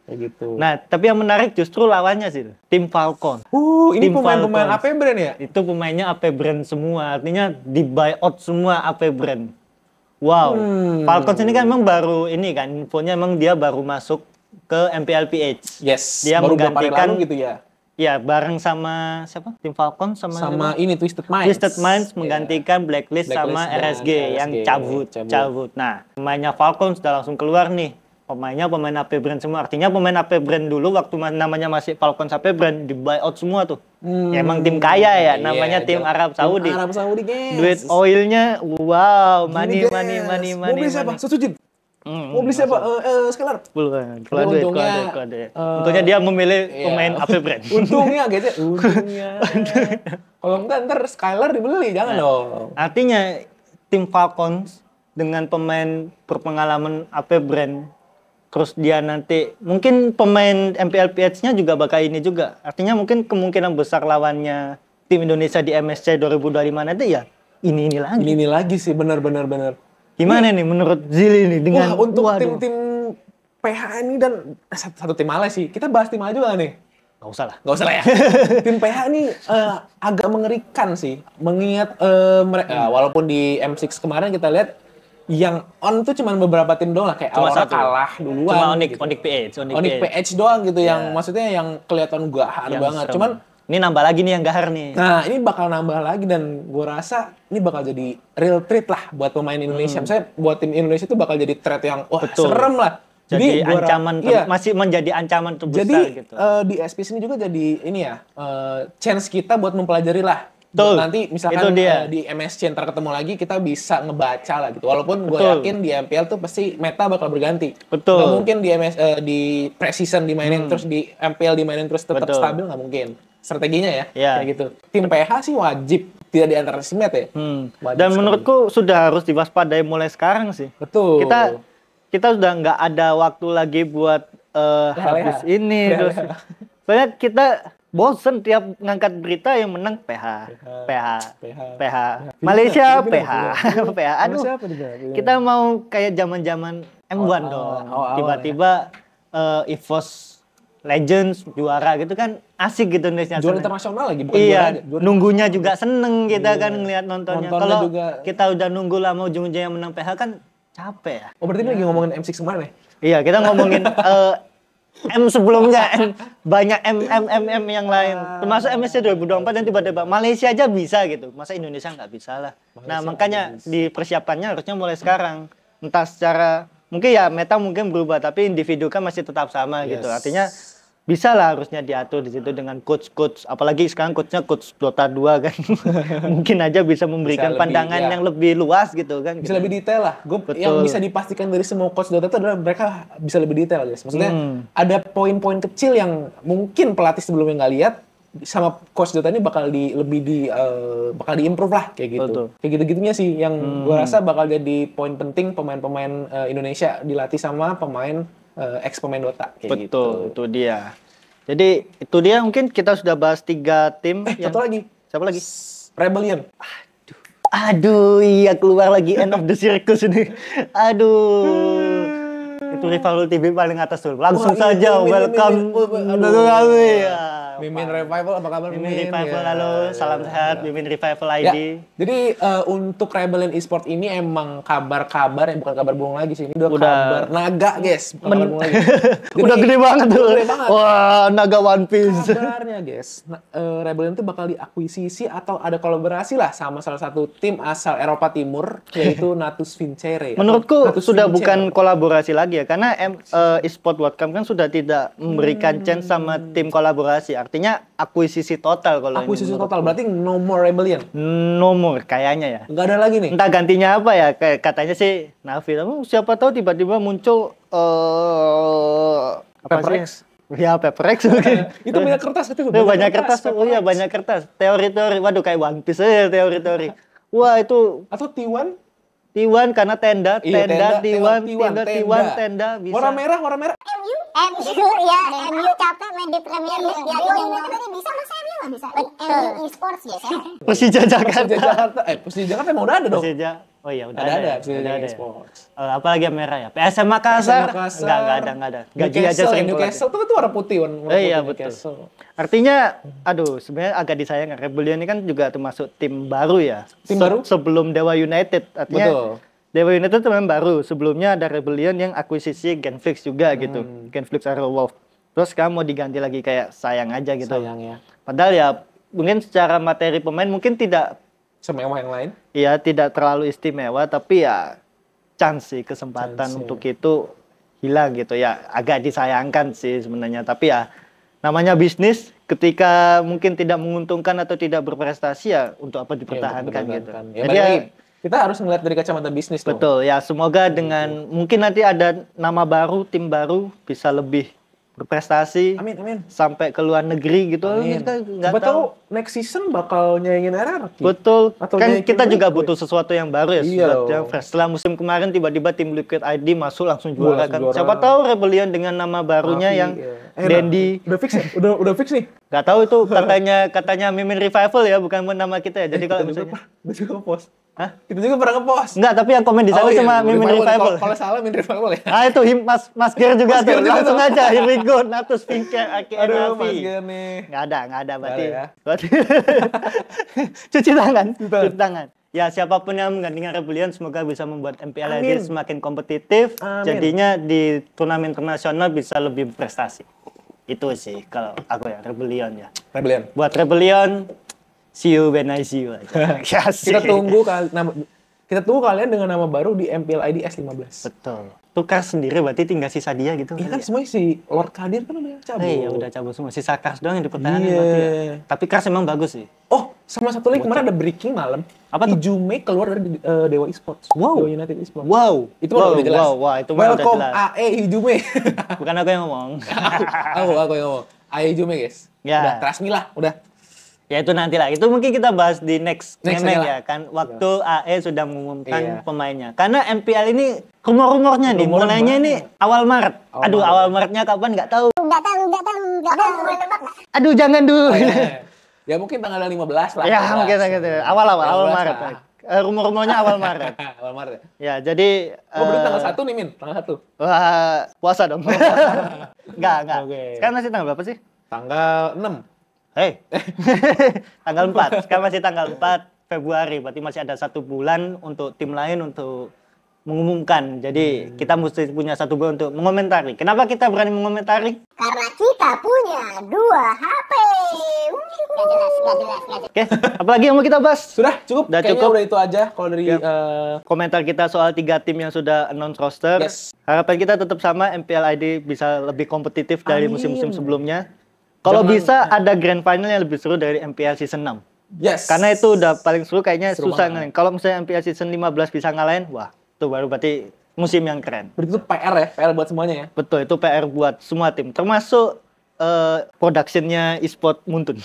Kayak gitu. Nah, tapi yang menarik justru lawannya sih, tim Falcon. Ini Tim pemain-pemain Falcons. AP brand ya? Itu pemainnya AP brand semua, artinya di buyout semua AP brand. Wow. Falcons ini kan memang baru ini kan, infonya memang dia baru masuk ke MPLPH. Yes. Dia baru beberapa hari menggantikan lalu gitu ya. Ya, bareng sama siapa? Tim Falcon sama Sama siapa? ini Twisted Minds. Twisted Minds menggantikan Blacklist sama Blacklist dan RSG yang RSG, cabut. Nah, pemainnya Falcon sudah langsung keluar nih. Pemainnya pemain AP brand semua. Artinya pemain AP brand dulu waktu namanya masih Falcon AP brand di buyout semua tuh. Ya, emang tim kaya ya, namanya tim Arab Saudi. Arab Saudi, guys. Duit oilnya, wow, Gini, money. guys. Mau beli siapa? Sesujud. Hmm, Mau beli siapa? Skelar. Keluar duit. Untungnya dia memilih Iya. pemain AP brand. Untungnya gitu ya. Untungnya. Kalau enggak ntar Skylar dibeli, jangan dong. Artinya tim Falcons dengan pemain berpengalaman AP brand, terus dia nanti mungkin pemain MPLPH-nya juga bakal ini juga. Artinya mungkin kemungkinan besar lawannya tim Indonesia di MSC 2025 nanti ya ini lagi. Ini lagi sih benar. Gimana nih menurut Zili nih dengan Wah, untuk waduh. tim-tim PH ini dan satu tim Ale sih. Kita bahas tim A juga nih. Nggak usah lah. Nggak usah lah ya. Tim PH ini agak mengerikan sih. Mengingat mereka, walaupun di M6 kemarin kita lihat yang on tuh cuma beberapa tim doang lah. Kayak Cuma Aurora satu. kalah duluan. Cuma Onyx gitu. PH. Onyx PH doang gitu yang maksudnya yang kelihatan gahar Yang banget. serem. Cuman ini nambah lagi nih yang gahar nih. nah, ini bakal nambah lagi dan gue rasa ini bakal jadi real threat lah buat pemain Indonesia. Misalnya buat tim Indonesia itu bakal jadi threat yang wah Betul. serem lah. Jadi gua ancaman iya. masih menjadi ancaman terbesar Jadi gitu. di SPS ini juga jadi ini ya chance kita buat mempelajari lah. Betul. Buat nanti misalkan Itu dia. di MSC ntar ketemu lagi kita bisa ngebaca lah gitu. Walaupun gue Betul. yakin di MPL tuh pasti meta bakal berganti. Betul. Nggak mungkin di di preseason dimainin terus di MPL dimainin terus tetap Betul. stabil, nggak mungkin. Strateginya ya Iya. kayak gitu. Tim PH sih wajib tidak diantarasimet ya. Wajib Dan sekali. menurutku sudah harus diwaspadai mulai sekarang sih. betul. Kita sudah nggak ada waktu lagi buat habis ini. Terus, soalnya kita bosen tiap ngangkat berita yang menang PH. Malaysia PH. PH. Aduh, Siapa juga? kita mau kayak zaman-zaman M1 dong. awal-awal Tiba-tiba EVOS Legends juara gitu kan asik gitu Indonesia. Juara internasional lagi bukan juara Iya, aja. Juara nunggunya juga seneng kita kan ngelihat nontonnya. Nontonnya Kalau juga. kita udah nunggu lama ujung-ujungnya menang PH kan capek ya. Oh berarti ini lagi ngomongin M6 kemarin ya? Iya, kita ngomongin M sebelumnya, banyak M yang lain. Termasuk MSC 2024 dan tiba-tiba Malaysia aja bisa gitu. Masa Indonesia nggak bisa lah. Nah, makanya di persiapannya harusnya mulai sekarang. Entah secara, mungkin ya meta mungkin berubah, tapi individu kan masih tetap sama gitu. Artinya bisa lah harusnya diatur di situ dengan coach-coach. Apalagi sekarang coachnya coach Dota 2 kan. Mungkin aja bisa memberikan lebih, pandangan ya. yang lebih luas gitu kan. Bisa lebih detail lah. Yang bisa dipastikan dari semua coach Dota itu adalah mereka bisa lebih detail guys. Maksudnya ada poin-poin kecil yang mungkin pelatih sebelumnya nggak lihat sama coach Dota ini bakal bakal diimprove lah kayak gitu. Betul. Kayak gitu-gitunya sih yang gua rasa bakal jadi poin penting pemain-pemain Indonesia dilatih sama pemain ex pemain Dota kayak gitu. Betul, itu dia. Jadi itu dia mungkin kita sudah bahas 3 tim. Satu lagi. Siapa lagi? Rebellion. Aduh, iya keluar lagi end of the circus ini. Aduh. Itu rival TV paling atas tuh. Langsung Wah, saja Mimin, welcome Mimin. untuk kami. Ya. Mimin Revival, apa kabar Mimin Mimin? Revival, Ya, halo, salam ya, sehat, ya. Mimin Revival Ya, ID. jadi untuk Rebellion Esport ini emang kabar-kabar yang bukan kabar bohong lagi sih. Ini udah Udah. kabar naga, guys. Bukan kabar bohong lagi. Udah gede banget tuh. Gede banget. Wah, naga One Piece. Kabarnya, guys. Rebellion itu bakal diakuisisi atau ada kolaborasi lah sama salah satu tim asal Eropa Timur, yaitu Natus Vincere. Menurutku Natus sudah Vincere. bukan kolaborasi lagi ya, karena eSport World Cup kan sudah tidak memberikan chance sama tim kolaborasi. Artinya akuisisi total kalau Akuisisi ini. total, berarti no more Rebellion. Nomor kayaknya ya. Nggak ada lagi nih. Entah gantinya apa ya, kayak katanya sih Navi. Tapi siapa tahu tiba-tiba muncul apa Paper sih? X. Ya Paper X mungkin. Itu banyak kertas itu. Itu banyak kertas tuh. Oh Paper iya X. banyak kertas. Teori-teori. Waduh kayak One Piece aja teori-teori. Wah itu Atau T1. T1 karena tenda, Iya, tenda, T1, T1, tenda bisa. Warna merah. MU ya, MU capek main di Premier League ya. United bisa masa MU nggak bisa? MU Esports biasanya. Persija Jakarta. Persija Jakarta. Persija Jakarta emang udah ada dong. Persija. Oh iya udah Ada ya. Persija Udah Jakarta ada. Esports. Apalagi yang merah ya? PSM Makassar. Makassar. Enggak ada. Gaji aja sering keluar. Newcastle tuh warna putih. Warna Iya putih betul. Newcastle. Artinya, aduh sebenarnya agak disayangkan. Rebellion ini kan juga termasuk tim baru ya. Tim baru? Sebelum Dewa United. Artinya Betul. Dewa United itu memang baru. Sebelumnya ada Rebellion yang akuisisi Genflix juga gitu. Genflix Aerowolf. Terus sekarang mau diganti lagi kayak sayang aja gitu. Sayang ya. Padahal ya mungkin secara materi pemain mungkin tidak Semewah yang lain. ya tidak terlalu istimewa tapi ya chance sih kesempatan Chance, untuk itu hilang gitu ya. Agak disayangkan sih sebenarnya tapi ya namanya bisnis ketika mungkin tidak menguntungkan atau tidak berprestasi ya untuk apa dipertahankan gitu. Ya, Jadi balik ya, lagi, kita harus ngeliat dari kacamata bisnis dong. betul ya semoga dengan mungkin nanti ada nama baru, tim baru bisa lebih berprestasi Amin. sampai ke luar negeri gitu. Amin. Kita nggak Siapa tahu. tahu next season bakal nyaingin RRQ. Betul. Atau Kan naikin kita juga Liquid. butuh sesuatu yang baru ya. Iya sesuatu yang dong. fresh. Setelah musim kemarin tiba-tiba tim Liquid ID masuk langsung juara Langsung kan. juara. Siapa tahu Rebellion dengan nama barunya Raffi, yang iya. Dendi. Udah fix ya? Udah fix nih. Gak tahu itu katanya Mimin Revival ya, bukan nama kita ya. Jadi kalau misalnya Kita juga post. Hah? Kita juga pernah nge-post. enggak, tapi yang komen di sana cuma Mimin Revival. Kalau salah Mimin Revival ya. Ah itu Mas Ger juga Mas Ger tuh. juga Langsung tuh. aja here we go. Natus Pinker Aki Aduh, Mas Nafi. Ger nih. Nggak ada berarti. ada ya. Berarti cuci tangan. Ya siapapun yang menggantikan Rebellion semoga bisa membuat MPL Amin. ini semakin kompetitif. Amin. Jadinya di turnamen internasional bisa lebih berprestasi. Itu sih kalau aku ya Rebellion ya. Rebellion. Buat Rebellion, see you when I see you aja. Ya, Kita sih. tunggu kalian dengan nama baru di MPL ID S15. Betul. Tukar sendiri berarti tinggal sisa dia gitu. Iya kan semuanya si Lord Kadir kan udah cabut. Iya udah cabut semua. Sisa Kars doang yang dipertahankan Iya. berarti ya. Tapi Kars emang bagus sih. Oh, sama satu lagi kemarin ada breaking malam. Apa tuh? Ijume keluar dari Dewa Esports. Wow. Dewa United Esports. Wow. Itu mah udah jelas. Wah, itu mah udah Welcome jelas. AE Ijume. Bukan aku yang ngomong. aku yang ngomong. AE Ijume guys. Ya. Udah, trust me lah, udah. Ya itu nanti lah. Itu mungkin kita bahas di next Next Ngemeng aja lah. ya kan. Waktu AE sudah mengumumkan Iya. pemainnya. Karena MPL ini rumor-rumornya nih. Rumornya Mulainya ini awal Maret. Awal Maret. Awal Maretnya kapan nggak tahu. Nggak tahu. Boleh tebak nggak? Aduh jangan dulu. Ya mungkin tanggal 15 lah. Ya mungkin gitu. Awal 15 Maret. lah. Rumor-rumornya awal Maret. Awal Maret. Ya jadi. Oh, berarti tanggal 1 nih, Min. Tanggal 1. Wah, puasa dong. Enggak. Oke. Sekarang masih tanggal berapa sih? Tanggal 6. Hei. Tanggal 4. Sekarang masih tanggal 4 Februari. Berarti masih ada 1 bulan untuk tim lain untuk mengumumkan. Jadi kita mesti punya 1 bulan untuk mengomentari. Kenapa kita berani mengomentari? Karena kita punya 2 HP. Nggak jelas. Oke, apalagi yang mau kita bahas? Sudah cukup. Udah Kayaknya cukup. udah itu aja kalau dari Komentar kita soal 3 tim yang sudah announce roster. Yes. Harapan kita tetap sama, MPL ID bisa lebih kompetitif dari Amin. musim-musim sebelumnya. Kalau Jangan- bisa ada grand final yang lebih seru dari MPL season 6. yes. Karena itu udah paling seru kayaknya Seru susah banget. ngalahin. Kalau misalnya MPL season 15 bisa ngalahin, wah itu baru berarti musim yang keren. Berarti itu PR ya, PR buat semuanya ya. Betul, itu PR buat semua tim, termasuk productionnya e-sport Muntun.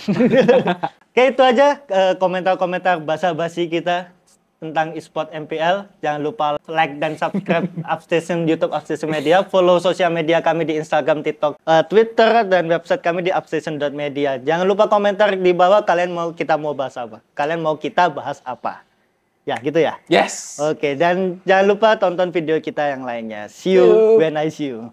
Oke, itu aja komentar-komentar basa-basi kita tentang e-sport MPL. Jangan lupa like dan subscribe Upstation YouTube Upstation Media. Follow sosial media kami di Instagram, TikTok, Twitter, dan website kami di upstation.media. Jangan lupa komentar di bawah kalian mau kita bahas apa. Kalian mau kita bahas apa. Ya, gitu ya. Yes. Oke, dan jangan lupa tonton video kita yang lainnya. See you when I see you.